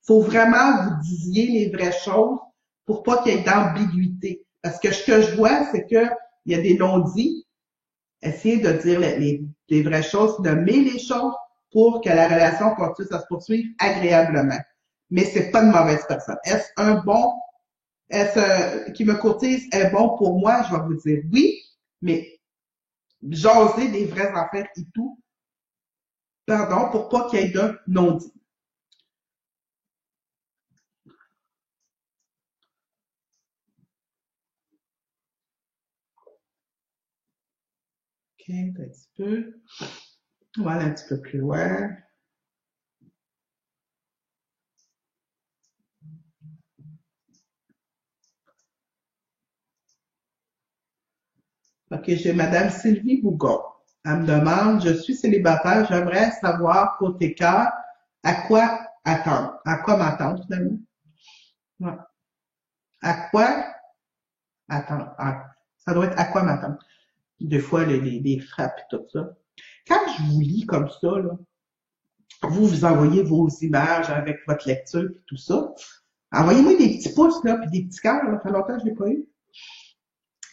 faut vraiment vous disiez les vraies choses pour pas qu'il y ait d'ambiguïté. Parce que ce que je vois, c'est que il y a des non-dits. Essayez de dire les vraies choses, nommer les choses pour que la relation continue à se poursuivre agréablement. Mais c'est pas une mauvaise personne. Est-ce qui me courtise est bon pour moi? Je vais vous dire oui, mais jaser des vraies affaires et tout, pardon, pour pas qu'il y ait de non-dit. OK, un petit peu. On va aller un petit peu plus loin. OK, j'ai Madame Sylvie Bougon. Elle me demande, je suis célibataire, j'aimerais savoir côté cœur, à quoi attendre? À quoi m'attendre finalement? Ouais. À quoi attendre? Ça doit être à quoi m'attendre? Des fois, les frappes et tout ça. Quand je vous lis comme ça, là, vous envoyez vos images avec votre lecture et tout ça. Envoyez-moi des petits pouces, là, puis des petits cœurs, là. Ça fait longtemps que je l'ai pas eu.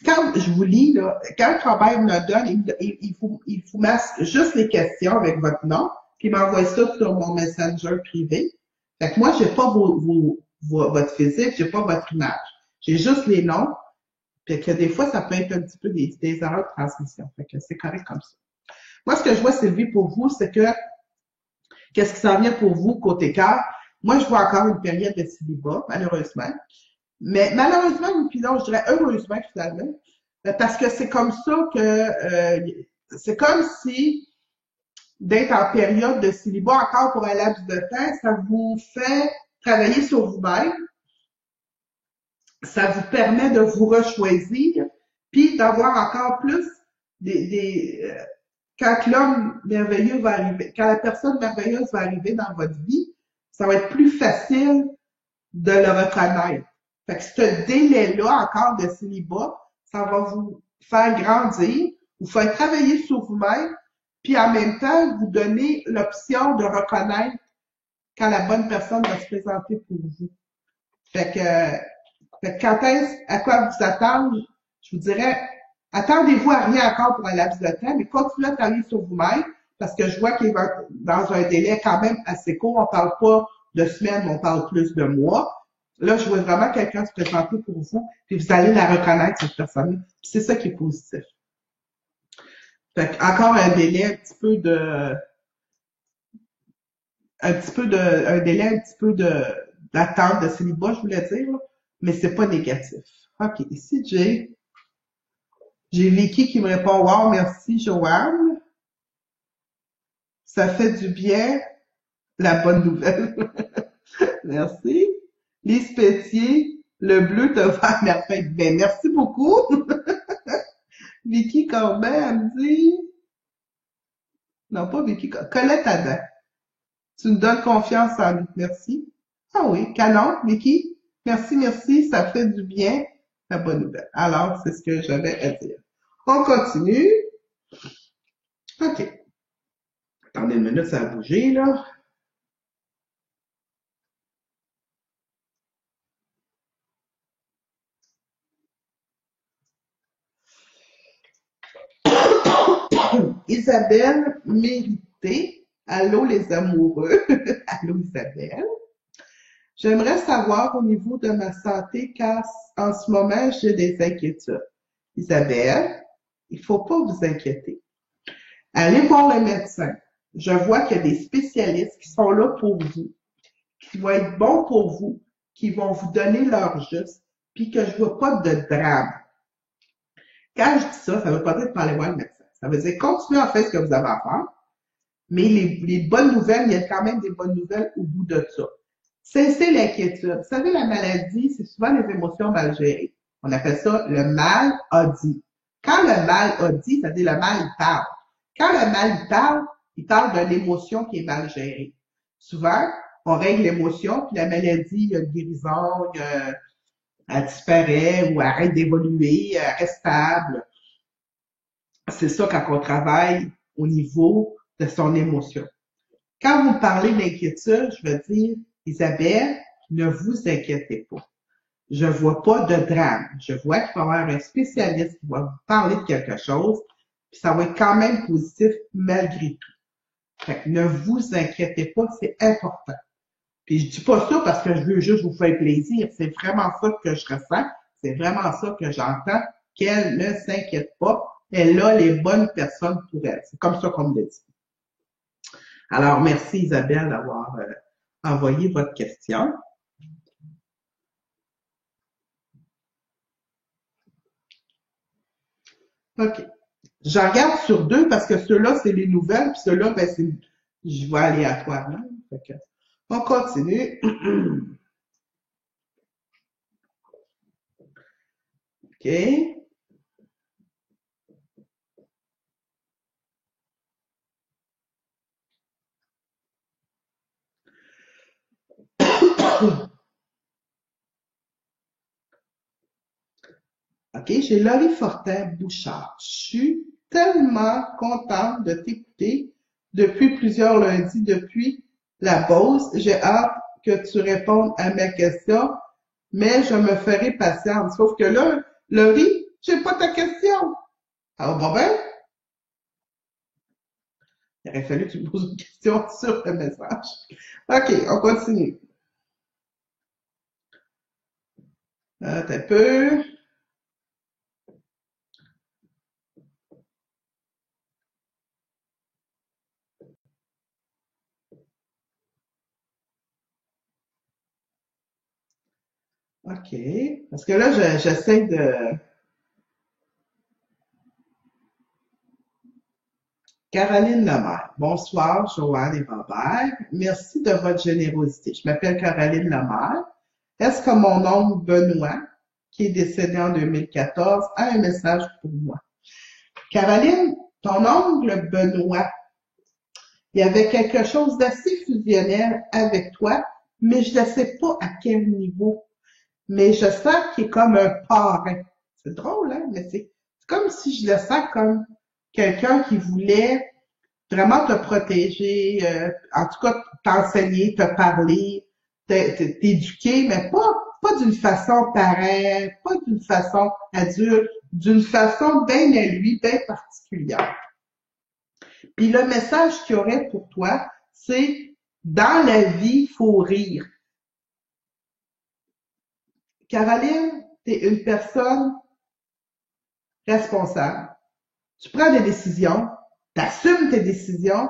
Quand je vous lis, là, quand Robert me donne, il vous masque juste les questions avec votre nom, puis il m'envoie ça sur mon Messenger privé. Fait que moi, j'ai pas votre physique, j'ai pas votre image. J'ai juste les noms, puis que des fois, ça peut être un petit peu des erreurs de transmission. Fait que c'est correct comme ça. Moi, ce que je vois, Sylvie, pour vous, c'est que qu'est-ce qui s'en vient pour vous côté cœur? Moi, je vois encore une période de célibat, malheureusement. Mais malheureusement, ou puis non, je dirais heureusement finalement, parce que c'est comme ça que c'est comme si d'être en période de célibat encore pour un laps de temps, ça vous fait travailler sur vous-même, ça vous permet de vous rechoisir, puis d'avoir encore plus quand l'homme merveilleux va arriver, quand la personne merveilleuse va arriver dans votre vie, ça va être plus facile de le reconnaître. Fait que ce délai-là encore de célibat, ça va vous faire grandir, vous faire travailler sur vous-même, puis en même temps, vous donner l'option de reconnaître quand la bonne personne va se présenter pour vous. Fait que, fait que quand est-ce, à quoi vous attendre, je vous dirais, attendez-vous à rien encore pour un laps de temps, mais continuez à travailler sur vous-même, parce que je vois qu'il va dans un délai quand même assez court. On parle pas de semaines, mais on parle plus de mois. Là, je vois vraiment quelqu'un se présenter pour vous, puis vous allez la reconnaître, cette personne. C'est ça qui est positif. Fait que encore un délai un délai un petit peu d'attente de célibat, je voulais dire, là, mais c'est pas négatif. OK. Ici, j'ai Vicky qui me répond, wow, merci, Joanne. Ça fait du bien, la bonne nouvelle. Merci. Lise Pelletier, le bleu te va à merveille. Ben, merci beaucoup. Vicky Corbin, elle me dit, non, pas Vicky, Colette Adam. Tu nous donnes confiance en nous. Merci. Ah oui, canon, Vicky. Merci, merci, ça fait du bien. La bonne nouvelle. Alors, c'est ce que j'avais à dire. On continue. OK. Attendez une minute, ça a bougé, là. Isabelle Mérité. Allô, les amoureux. Allô, Isabelle. J'aimerais savoir au niveau de ma santé car en ce moment, j'ai des inquiétudes. Isabelle, il faut pas vous inquiéter. Allez voir le médecin. Je vois qu'il y a des spécialistes qui sont là pour vous, qui vont être bons pour vous, qui vont vous donner leur juste, puis que je vois pas de drame. Quand je dis ça, ça veut pas dire de parler voir le médecin. Ça veut dire continuez à faire ce que vous avez à faire, mais les bonnes nouvelles, il y a quand même des bonnes nouvelles au bout de ça. Cessez l'inquiétude. Vous savez, la maladie, c'est souvent les émotions mal gérées. On appelle ça le mal a dit. Quand le mal a dit, c'est-à-dire le mal, il parle. Quand le mal, il parle d'une émotion qui est mal gérée. Souvent, on règle l'émotion, puis la maladie, il y a une guérison, elle disparaît ou elle arrête d'évoluer, elle reste stable. C'est ça quand on travaille au niveau de son émotion. Quand vous parlez d'inquiétude, je veux dire, Isabelle, ne vous inquiétez pas. Je vois pas de drame. Je vois qu'il va y avoir un spécialiste qui va vous parler de quelque chose, puis ça va être quand même positif malgré tout. Fait que ne vous inquiétez pas, c'est important. Puis je dis pas ça parce que je veux juste vous faire plaisir. C'est vraiment ça que je ressens. C'est vraiment ça que j'entends. Qu'elle ne s'inquiète pas. Elle a les bonnes personnes pour elle. C'est comme ça qu'on me le dit. Alors, merci Isabelle d'avoir envoyé votre question. OK. Je regarde sur deux parce que ceux-là, c'est les nouvelles, puis ceux-là, ben, je vais aléatoirement. Fait que, on continue. OK. OK, j'ai Laurie Fortin-Bouchard. Je suis tellement contente de t'écouter depuis plusieurs lundis, depuis la pause. J'ai hâte que tu répondes à ma question, mais je me ferai patiente. Sauf que là, Laurie, j'ai pas ta question. Alors, bon ben, il aurait fallu que tu me poses une question sur le message. OK, on continue. Attends un peu. OK. Parce que là, j'essaie de... Caroline Lemaire. Bonsoir, Joanne et Robert. Merci de votre générosité. Je m'appelle Caroline Lemaire. Est-ce que mon oncle Benoît, qui est décédé en 2014, a un message pour moi? Caroline, ton oncle Benoît, il y avait quelque chose d'assez fusionnel avec toi, mais je ne sais pas à quel niveau. Mais je sens qu'il est comme un parrain. C'est drôle, hein? Mais c'est comme si je le sens comme quelqu'un qui voulait vraiment te protéger, en tout cas t'enseigner, te parler, t'éduquer, mais pas d'une façon pareille, pas d'une façon adulte, d'une façon bien à lui, bien particulière. Puis le message qu'il y aurait pour toi, c'est dans la vie, il faut rire. Caroline, tu es une personne responsable. Tu prends des décisions, tu assumes tes décisions,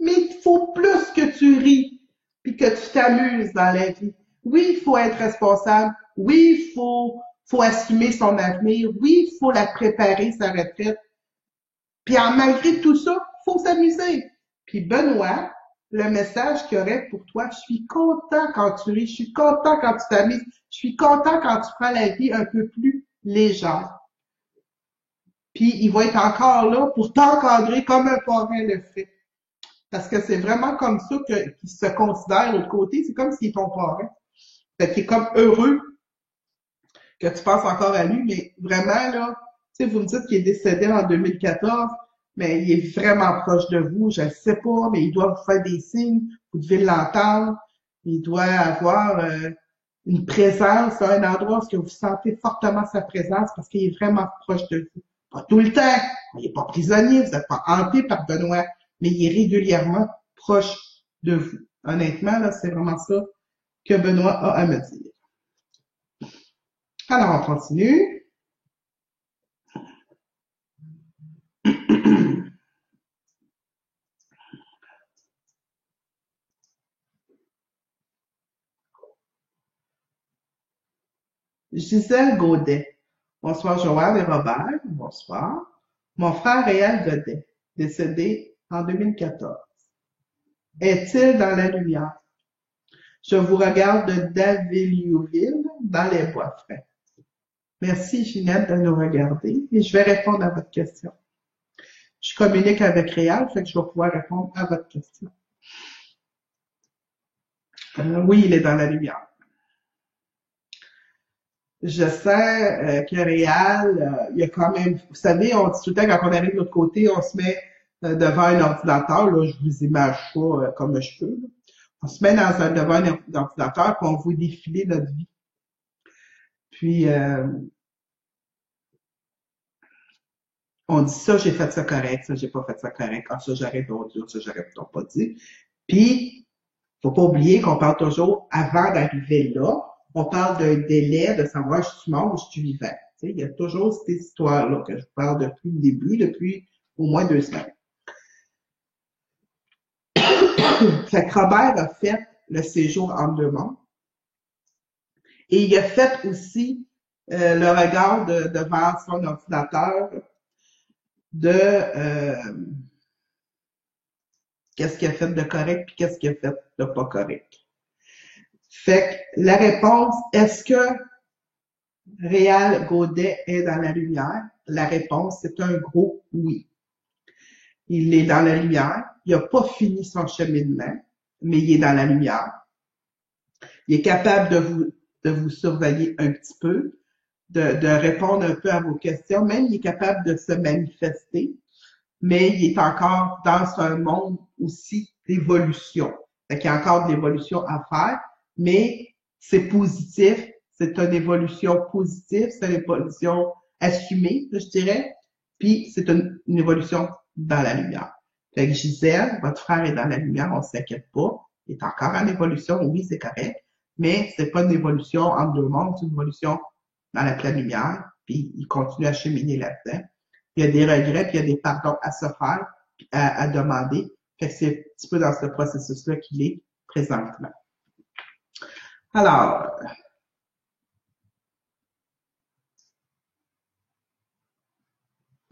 mais il faut plus que tu ris puis que tu t'amuses dans la vie. Oui, il faut être responsable. Oui, faut assumer son avenir. Oui, il faut la préparer, sa retraite. Puis malgré tout ça, il faut s'amuser. Puis Benoît, le message qu'il y aurait pour toi, je suis content quand tu ris, je suis content quand tu t'amuses, je suis content quand tu prends la vie un peu plus légère. Puis il va être encore là pour t'encadrer comme un parrain le fait. Parce que c'est vraiment comme ça qu'il se considère de l'autre côté. C'est comme s'il est ton parrain. Fait qu'il est comme heureux que tu penses encore à lui, mais vraiment, là, tu sais, vous me dites qu'il est décédé en 2014, mais il est vraiment proche de vous. Je ne sais pas, mais il doit vous faire des signes. Vous devez l'entendre. Il doit avoir une présence, un endroit où vous sentez fortement sa présence parce qu'il est vraiment proche de vous. Pas tout le temps. Il n'est pas prisonnier, vous n'êtes pas hanté par Benoît, mais il est régulièrement proche de vous. Honnêtement, là, c'est vraiment ça que Benoît a à me dire. Alors, on continue. Gisèle Gaudet. Bonsoir, Joanne et Robert. Bonsoir. Mon frère Réal Godet, décédé en 2014. Est-il dans la lumière? Je vous regarde de Daviliouville, dans les bois frais. Merci, Ginette, de nous regarder et je vais répondre à votre question. Je communique avec Réal, fait que je vais pouvoir répondre à votre question. Oui, il est dans la lumière. Je sais que Réal, il y a quand même, vous savez, on dit tout le temps quand on arrive de l'autre côté, on se met devant un ordinateur, là, je vous image pas comme je peux. Là. On se met devant un ordinateur et on voit défiler notre vie. Puis on dit ça, j'ai fait ça correct, ça, j'ai pas fait ça correct, ah ça j'aurais pas dit, ça j'aurais peut-être pas dit. Puis, faut pas oublier qu'on parle toujours, avant d'arriver là, on parle d'un délai de savoir je suis mort ou je suis vivant. Tu sais, il y a toujours cette histoire-là que je vous parle depuis le début, depuis au moins 2 semaines. Fait que Robert a fait le séjour en 2 mondes. Et il a fait aussi le regard devant son ordinateur de qu'est-ce qu'il a fait de correct puis qu'est-ce qu'il a fait de pas correct. Fait que la réponse, est-ce que Réal Gaudet est dans la lumière? La réponse, c'est un gros oui. Il est dans la lumière. Il n'a pas fini son cheminement, mais il est dans la lumière. Il est capable de vous surveiller un petit peu, de répondre un peu à vos questions. Même, il est capable de se manifester, mais il est encore dans un monde aussi d'évolution. Fait qu'il y a encore de l'évolution à faire, mais c'est positif. C'est une évolution positive, c'est une évolution assumée, je dirais. Puis, c'est une évolution dans la lumière. Fait que Gisèle, votre frère est dans la lumière, on s'inquiète pas. Il est encore en évolution, oui, c'est correct. Mais c'est pas une évolution entre 2 mondes, c'est une évolution dans la pleine lumière. Puis, il continue à cheminer là-dedans. Il y a des regrets, puis il y a des pardons à se faire, à demander. Fait que c'est un petit peu dans ce processus-là qu'il est présentement. Alors,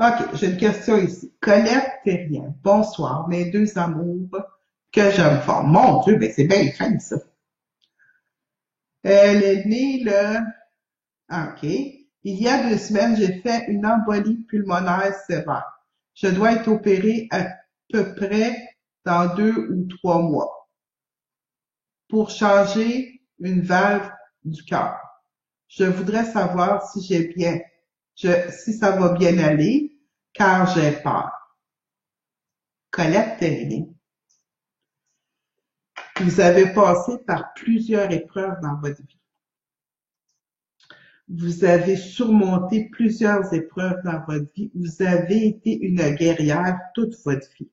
OK, j'ai une question ici. Colette Terrien. Bonsoir, mes deux amours que j'aime fort. Mon Dieu, ben c'est bien fin, ça. Elle est née le... Ah, OK. Il y a 2 semaines, j'ai fait une embolie pulmonaire sévère. Je dois être opérée à peu près dans 2 ou 3 mois pour changer une valve du cœur. Je voudrais savoir si ça va bien aller, car j'ai peur. Colette Terrien. Vous avez passé par plusieurs épreuves dans votre vie. Vous avez surmonté plusieurs épreuves dans votre vie. Vous avez été une guerrière toute votre vie.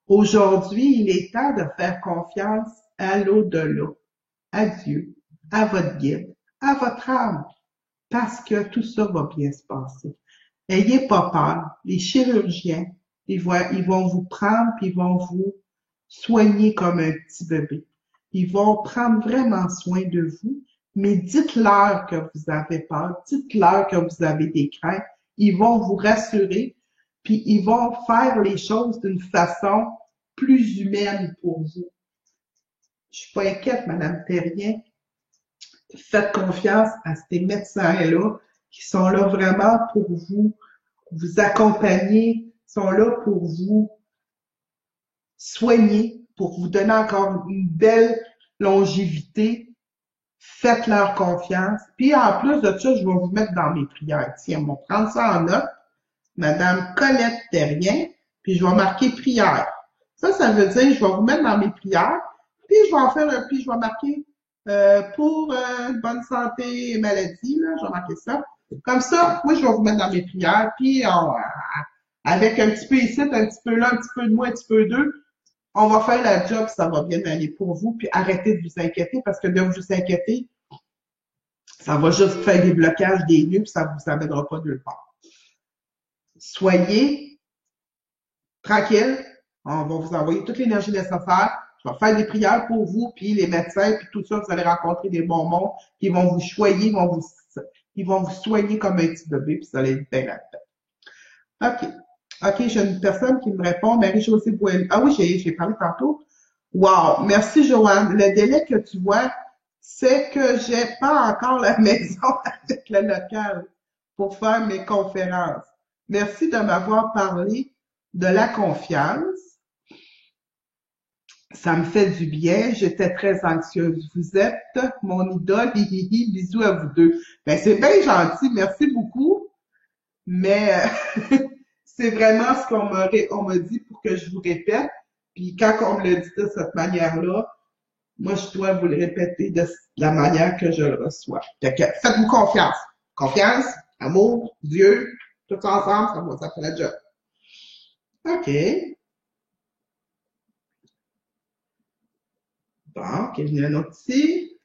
Aujourd'hui, il est temps de faire confiance à l'au-delà, à Dieu, à votre guide, à votre âme, parce que tout ça va bien se passer. Ayez pas peur. Les chirurgiens, ils vont vous prendre puis ils vont vous soigner comme un petit bébé. Ils vont prendre vraiment soin de vous, mais dites-leur que vous avez peur, dites-leur que vous avez des craintes. Ils vont vous rassurer, puis ils vont faire les choses d'une façon plus humaine pour vous. Je suis pas inquiète, Madame Terrien. Faites confiance à ces médecins-là qui sont là vraiment pour vous accompagner, sont là pour vous soigner, pour vous donner encore une belle longévité. Faites-leur confiance. Puis en plus de ça, je vais vous mettre dans mes prières. Tiens, on va prendre ça en note. Madame Colette Terrien, puis je vais marquer prière. Ça veut dire, je vais vous mettre dans mes prières, puis je vais en faire puis je vais marquer pour bonne santé et maladie, là, je vais marquer ça. Comme ça, moi, je vais vous mettre dans mes prières, puis avec un petit peu ici, un petit peu là, un petit peu de moi, un petit peu d'eux, on va faire la job, ça va bien aller pour vous, puis arrêtez de vous inquiéter, parce que de vous inquiéter, ça va juste faire des blocages des nœuds, puis ça vous amènera pas nulle part. Soyez tranquille, on va vous envoyer toute l'énergie nécessaire, je vais faire des prières pour vous, puis les médecins, puis tout ça, vous allez rencontrer des bons mondes qui vont vous choyer, ils vont vous soigner comme un petit bébé, puis ça va être bien la tête. OK. OK, j'ai une personne qui me répond, Marie-Josée Boel. Ah oui, j'ai parlé tantôt. Wow, merci Joanne. Le délai que tu vois, c'est que j'ai pas encore la maison avec le local pour faire mes conférences. Merci de m'avoir parlé de la confiance. Ça me fait du bien. J'étais très anxieuse. Vous êtes mon idole. Hihihi, bisous à vous deux. Ben, c'est bien gentil. Merci beaucoup. Mais c'est vraiment ce on m'a dit pour que je vous répète. Puis quand on me le dit de cette manière-là, moi, je dois vous le répéter de la manière que je le reçois. Fait que faites-vous confiance. Confiance, amour, Dieu, tout ensemble, ça fait la job. OK. Bon, OK, je un autre ici.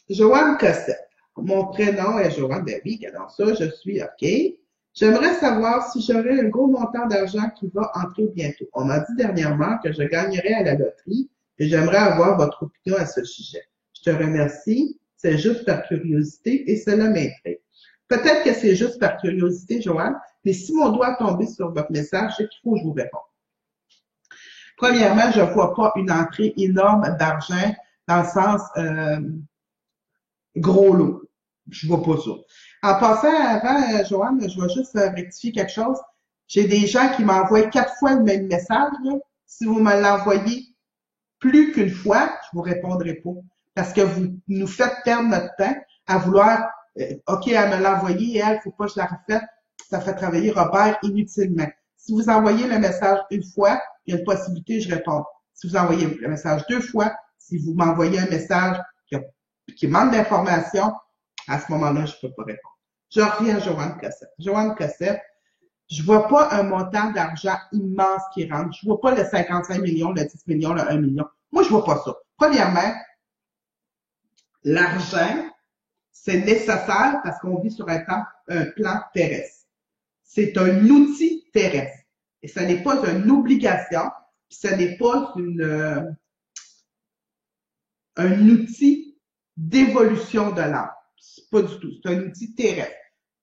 Joanne Cossette. Mon prénom est Joanne David, dans ça, je suis OK. J'aimerais savoir si j'aurais un gros montant d'argent qui va entrer bientôt. On m'a dit dernièrement que je gagnerais à la loterie et j'aimerais avoir votre opinion à ce sujet. Je te remercie. C'est juste par curiosité et cela m'intrigue. Peut-être que c'est juste par curiosité, Joanne, mais si mon doigt tombé sur votre message, c'est qu'il faut que je vous réponde. Premièrement, je ne vois pas une entrée énorme d'argent dans le sens gros lot. Je vois pas ça. En passant avant, Joanne, je vais juste rectifier quelque chose. J'ai des gens qui m'envoient 4 fois le même message. Là. Si vous me l'envoyez plus qu'une fois, je vous répondrai pas. Parce que vous nous faites perdre notre temps à vouloir, OK, elle me l'a envoyé et elle, faut pas que je la refette. Ça fait travailler Robert inutilement. Si vous envoyez le message une fois, il y a une possibilité, je réponds. Si vous envoyez le message 2 fois, si vous m'envoyez un message qui manque d'informations, à ce moment-là, je peux pas répondre. Je reviens à Joanne Cossette. Joanne Cossette, je vois pas un montant d'argent immense qui rentre. Je vois pas le 55 millions, le 10 millions, le 1 million. Moi, je vois pas ça. Premièrement, l'argent, c'est nécessaire parce qu'on vit sur un plan terrestre. C'est un outil terrestre. Et ce n'est pas une obligation, puis ce n'est pas un outil d'évolution de l'âme. C'est pas du tout. C'est un outil terrestre.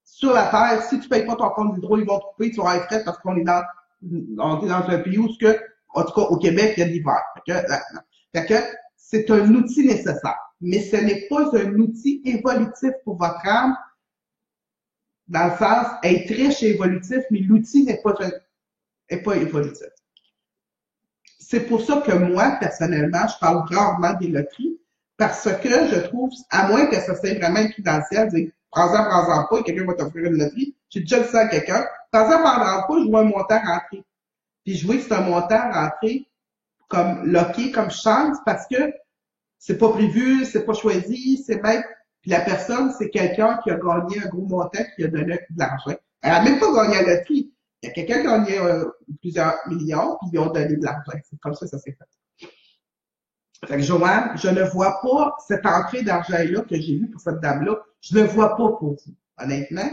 Sur la Terre, si tu payes pas ton compte d'hydro, ils vont te couper, tu vas être frais parce qu'on est on est dans un pays où, en tout cas, au Québec, il y a l'hiver. Fait que c'est un outil nécessaire. Mais ce n'est pas un outil évolutif pour votre âme, dans le sens, être riche et évolutif, mais l'outil n'est pas évolutif. C'est pour ça que moi, personnellement, je parle rarement des loteries, parce que je trouve, à moins que ça soit vraiment écrit dans le ciel, dire, prends-en pas, et quelqu'un va t'offrir une loterie. J'ai déjà dit ça à quelqu'un. Prends-en pas, je vois un montant rentrer. Puis je vois que c'est un montant rentré comme loqué, comme chance, parce que c'est pas prévu, c'est pas choisi, c'est même, puis la personne, c'est quelqu'un qui a gagné un gros montant, qui a donné de l'argent. Elle a même pas gagné la loterie. Il y a quelqu'un qui a gagné plusieurs millions, puis ils ont donné de l'argent. C'est comme ça s'est fait. Fait que Joanne, je ne vois pas cette entrée d'argent-là que j'ai vue pour cette dame-là. Je ne vois pas pour vous, honnêtement.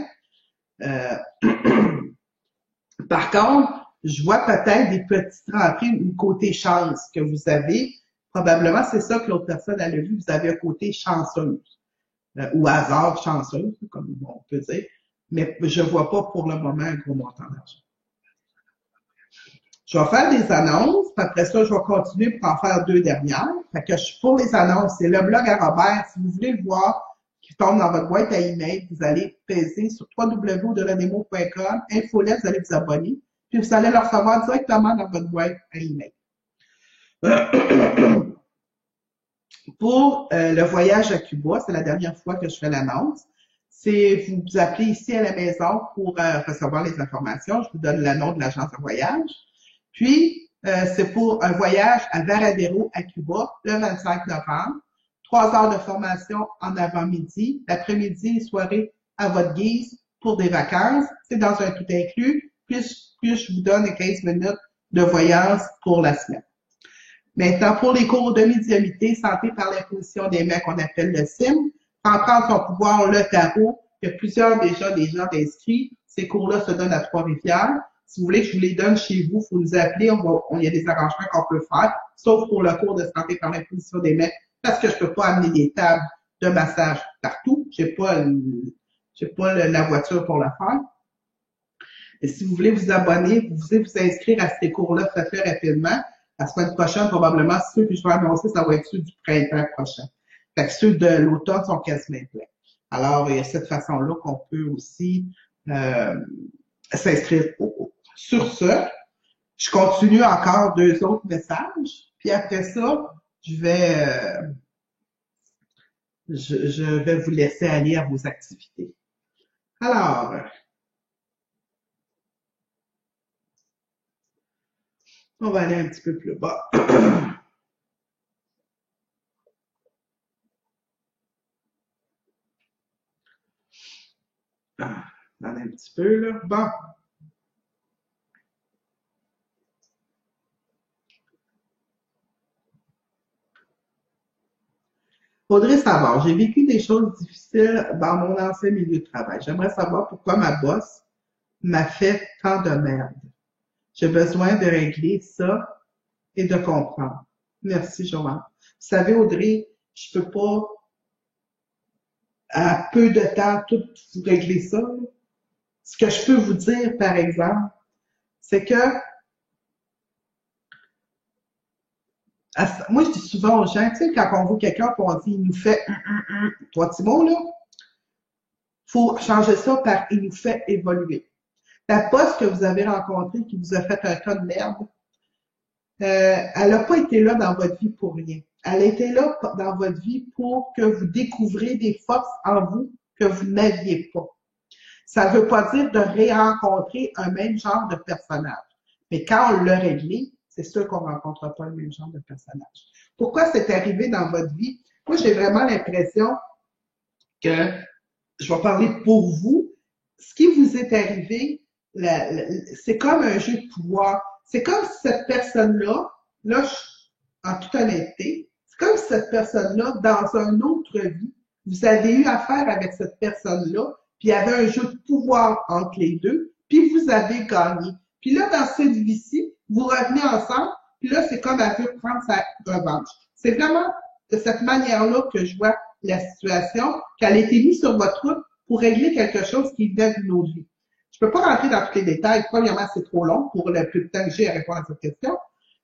Par contre, je vois peut-être des petites rentrées ou côté chance que vous avez. Probablement, c'est ça que l'autre personne elle a vu. Vous avez un côté chanceuse ou hasard chanceuse, comme on peut dire. Mais je ne vois pas pour le moment un gros montant d'argent. Je vais faire des annonces, puis après ça, je vais continuer pour en faire 2 dernières. Fait que pour les annonces, c'est le blog à Robert. Si vous voulez le voir, qui tombe dans votre boîte à email, vous allez peser sur www.delanemo.com, infolette, vous allez vous abonner, puis vous allez le recevoir directement dans votre boîte à email. Pour le voyage à Cuba, c'est la dernière fois que je fais l'annonce. C'est vous appelez ici à la maison pour recevoir les informations. Je vous donne le nom de l'agence de voyage. Puis, c'est pour un voyage à Varadero, à Cuba, le 25 novembre. 3 heures de formation en avant-midi, l'après-midi et soirée à votre guise pour des vacances. C'est dans un tout inclus, plus je vous donne 15 minutes de voyage pour la semaine. Maintenant, pour les cours de médiumnité, santé par l'imposition des mains qu'on appelle le SIM, comprendre son pouvoir, le tarot, il y a plusieurs déjà des gens inscrits. Ces cours-là se donnent à Trois-Rivières. Si vous voulez que je vous les donne chez vous, il faut nous appeler. Il y a des arrangements qu'on peut faire, sauf pour le cours de santé par l'imposition des mains, parce que je peux pas amener des tables de massage partout. J'ai pas la voiture pour le faire. Et si vous voulez vous abonner, vous voulez vous inscrire à ces cours-là, ça fait rapidement. La semaine prochaine, probablement, ceux que je vais annoncer, ça va être ceux du printemps prochain. Fait que ceux de l'automne sont quasiment pleins. Alors, il y a cette façon-là qu'on peut aussi s'inscrire au cours. Sur ce, je continue encore 2 autres messages. Puis après ça, je vais vous laisser aller à vos activités. Alors, on va aller un petit peu plus bas. Attendez un petit peu, là. Bon. Faudrait savoir, j'ai vécu des choses difficiles dans mon ancien milieu de travail. J'aimerais savoir pourquoi ma boss m'a fait tant de merde. J'ai besoin de régler ça et de comprendre. Merci, Joanne. Vous savez, Audrey, je peux pas, à peu de temps, tout vous régler ça. Ce que je peux vous dire, par exemple, c'est que moi, je dis souvent aux gens, tu sais, quand on voit quelqu'un et on dit, il nous fait toi, Timo, là, faut changer ça par il nous fait évoluer. La boss que vous avez rencontrée qui vous a fait un tas de merde, elle n'a pas été là dans votre vie pour rien. Elle a été là dans votre vie pour que vous découvrez des forces en vous que vous n'aviez pas. Ça ne veut pas dire de rérencontrer un même genre de personnage. Mais quand on l'a réglé, c'est sûr qu'on ne rencontrera pas le même genre de personnage. Pourquoi c'est arrivé dans votre vie? Moi, j'ai vraiment l'impression que, je vais parler pour vous, ce qui vous est arrivé, c'est comme un jeu de pouvoir. C'est comme si cette personne-là, en toute honnêteté, c'est comme si cette personne-là, dans une autre vie, vous avez eu affaire avec cette personne-là, puis il y avait un jeu de pouvoir entre les deux, puis vous avez gagné. Puis là, dans cette vie-ci, vous revenez ensemble, puis là, c'est comme elle veut prendre sa revanche. C'est vraiment de cette manière-là que je vois la situation qu'elle a été mise sur votre route pour régler quelque chose qui venait d'une autre vie. Je peux pas rentrer dans tous les détails. Premièrement, c'est trop long pour le peu de temps que j'ai à répondre à cette question.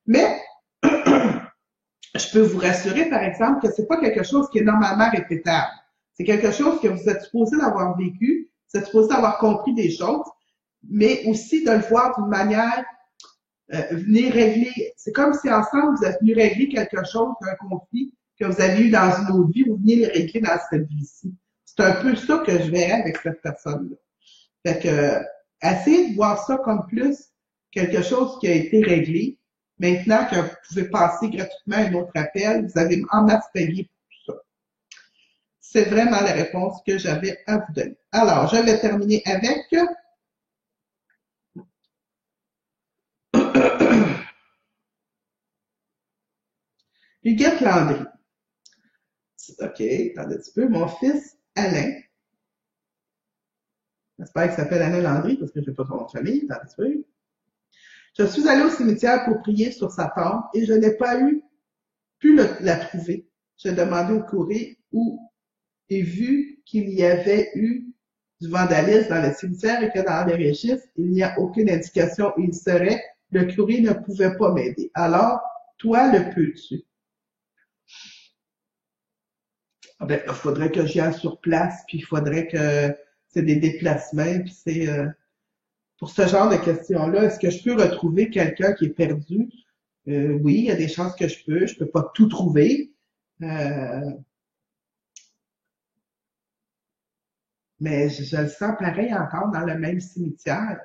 Mais je peux vous rassurer, par exemple, que c'est pas quelque chose qui est normalement répétable. C'est quelque chose que vous êtes supposé d'avoir vécu, vous êtes supposé d'avoir compris des choses, mais aussi de le voir d'une manière venir régler. C'est comme si ensemble, vous êtes venu régler quelque chose, un conflit que vous avez eu dans une autre vie, vous veniez le régler dans cette vie-ci. C'est un peu ça que je verrais avec cette personne-là. Fait que, essayez de voir ça comme plus quelque chose qui a été réglé. Maintenant que vous pouvez passer gratuitement un autre appel, vous avez en masse payé pour tout ça. C'est vraiment la réponse que j'avais à vous donner. Alors, je vais terminer avec Huguette Landry. OK, attendez un petit peu. Mon fils, Alain. J'espère qu'il s'appelle Alain Landry parce que je n'ai pas son nom de famille. Attendez un petit peu. Je suis allée au cimetière pour prier sur sa tombe et je n'ai pas pu la trouver. J'ai demandé au curé où et vu qu'il y avait eu du vandalisme dans le cimetière et que dans les registres, il n'y a aucune indication où il serait, le curé ne pouvait pas m'aider. Alors, toi, le peux-tu? Ben, il faudrait que j'y aille sur place, puis il faudrait que c'est des déplacements, puis c'est pour ce genre de questions-là, est-ce que je peux retrouver quelqu'un qui est perdu? Oui, il y a des chances que je peux pas tout trouver. Mais je le sens pareil encore dans le même cimetière.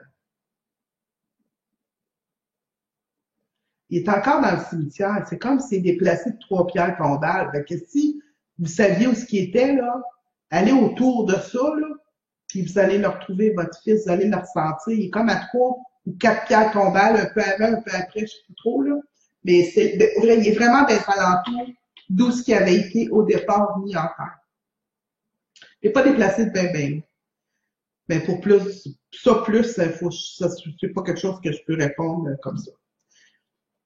Il est encore dans le cimetière. C'est comme s'il est déplacé de 3 pierres tombales. Fait que si vous saviez où ce qui était, là, allez autour de ça, là, puis vous allez le retrouver, votre fils, vous allez le ressentir. Il est comme à 3 ou 4 pierres tombales, un peu avant, un peu après, je sais plus trop, là. Mais il est vraiment des alentours d'où ce qui avait été au départ mis en terre. Il n'est pas déplacé de ben. Mais pour plus, c'est pas quelque chose que je peux répondre comme ça.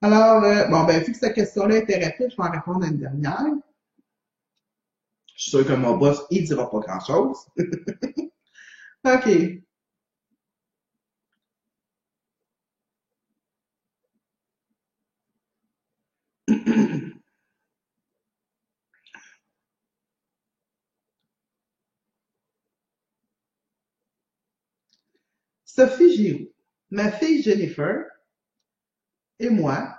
Alors, bon, ben, vu que cette question-là était rapide, je vais en répondre à une dernière. Je suis sûr que mon boss, il dira pas grand-chose. OK. Sophie Giroux. Ma fille Jennifer et moi,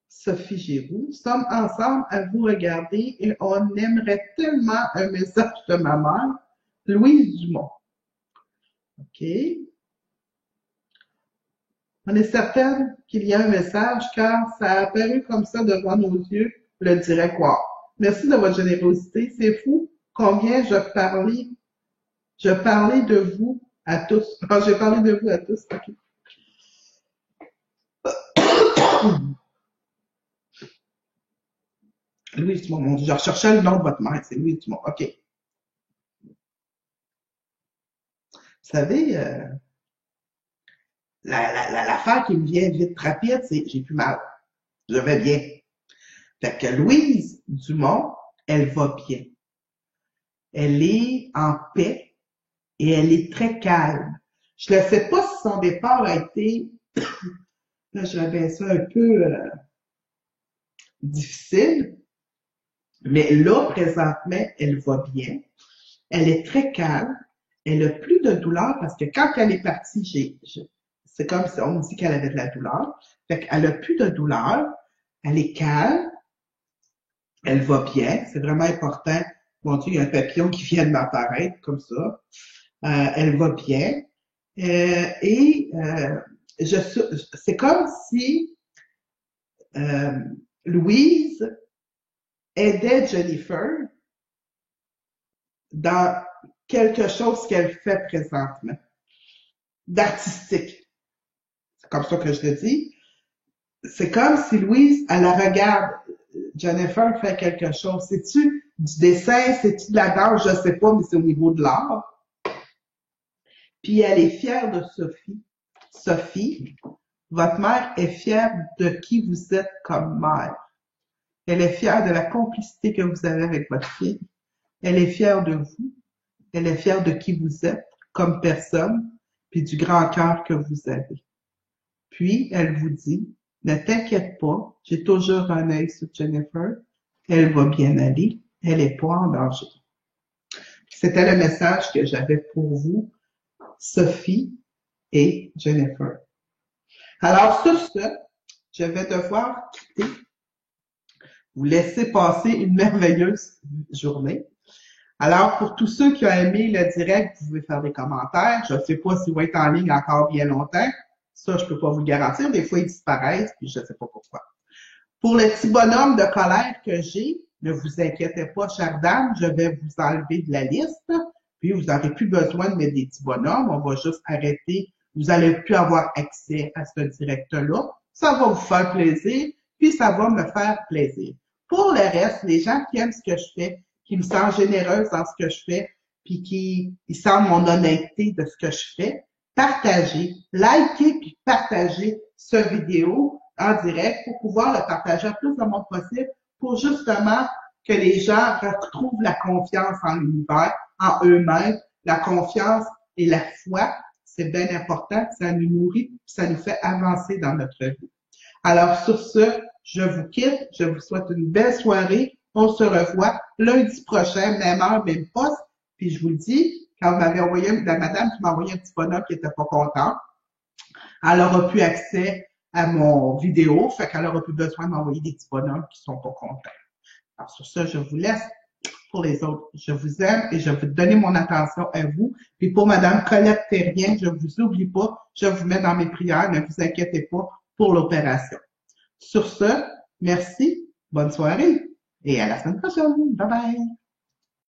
Sophie Giroux, sommes ensemble à vous regarder et on aimerait tellement un message de ma mère, Louise Dumont. OK. On est certaine qu'il y a un message car ça a apparu comme ça devant nos yeux le directoire. Merci de votre générosité. C'est fou combien je parlais de vous à tous. Quand j'ai parlé de vous à tous, OK. Louise Dumont, mon Dieu, je recherchais le nom de votre mère, c'est Louise Dumont. OK. Vous savez, l'affaire qui me vient vite rapide, c'est j'ai plus mal. Je vais bien. Fait que Louise Dumont, elle va bien. Elle est en paix et elle est très calme. Je ne sais pas si son départ a été, là, je vais ça un peu difficile, mais là, présentement, elle va bien. Elle est très calme. Elle a plus de douleur parce que quand elle est partie, c'est comme si on me dit qu'elle avait de la douleur. Fait qu'elle a plus de douleur. Elle est calme. Elle va bien. C'est vraiment important. Mon Dieu, il y a un papillon qui vient de m'apparaître comme ça. Elle va bien. Et c'est comme si Louise aidait Jennifer dans quelque chose qu'elle fait présentement, d'artistique. C'est comme ça que je le dis. C'est comme si Louise, elle la regarde. Jennifer fait quelque chose. C'est-tu du dessin, c'est-tu de la danse, je sais pas, mais c'est au niveau de l'art. Puis elle est fière de Sophie. Sophie, votre mère est fière de qui vous êtes comme mère. Elle est fière de la complicité que vous avez avec votre fille. Elle est fière de vous. Elle est fière de qui vous êtes comme personne, puis du grand cœur que vous avez. Puis, elle vous dit, ne t'inquiète pas, j'ai toujours un œil sur Jennifer. Elle va bien aller. Elle est pas en danger. C'était le message que j'avais pour vous, Sophie et Jennifer. Alors, sur ce, je vais devoir quitter, vous laisser passer une merveilleuse journée. Alors, pour tous ceux qui ont aimé le direct, vous pouvez faire des commentaires. Je ne sais pas s'il va être en ligne encore bien longtemps. Ça, je peux pas vous le garantir. Des fois, ils disparaissent, puis je ne sais pas pourquoi. Pour le petit bonhomme de colère que j'ai, ne vous inquiétez pas, chère dame, je vais vous enlever de la liste. Puis, vous n'aurez plus besoin de mettre des petits bonhommes. On va juste arrêter. Vous n'allez plus avoir accès à ce direct-là. Ça va vous faire plaisir, puis ça va me faire plaisir. Pour le reste, les gens qui aiment ce que je fais, qui me sentent généreuse dans ce que je fais, puis qui sentent mon honnêteté de ce que je fais, partagez, likez puis partagez cette vidéo en direct pour pouvoir le partager à plus de monde possible pour justement que les gens retrouvent la confiance en l'univers, en eux-mêmes. La confiance et la foi, c'est bien important, ça nous nourrit, puis ça nous fait avancer dans notre vie. Alors sur ce, je vous quitte, je vous souhaite une belle soirée. On se revoit lundi prochain, même heure, même poste. Puis je vous le dis, quand vous m'avez envoyé, la madame qui m'a envoyé un petit bonhomme qui était pas content, elle aura plus accès à mon vidéo, fait qu'elle aura plus besoin de m'envoyer des petits bonhommes qui sont pas contents. Alors sur ça, je vous laisse. Pour les autres, je vous aime et je vais donner mon attention à vous. Puis pour madame Colette Terrien, je vous oublie pas, je vous mets dans mes prières, ne vous inquiétez pas pour l'opération. Sur ce, merci, bonne soirée et à la semaine prochaine. Bye bye!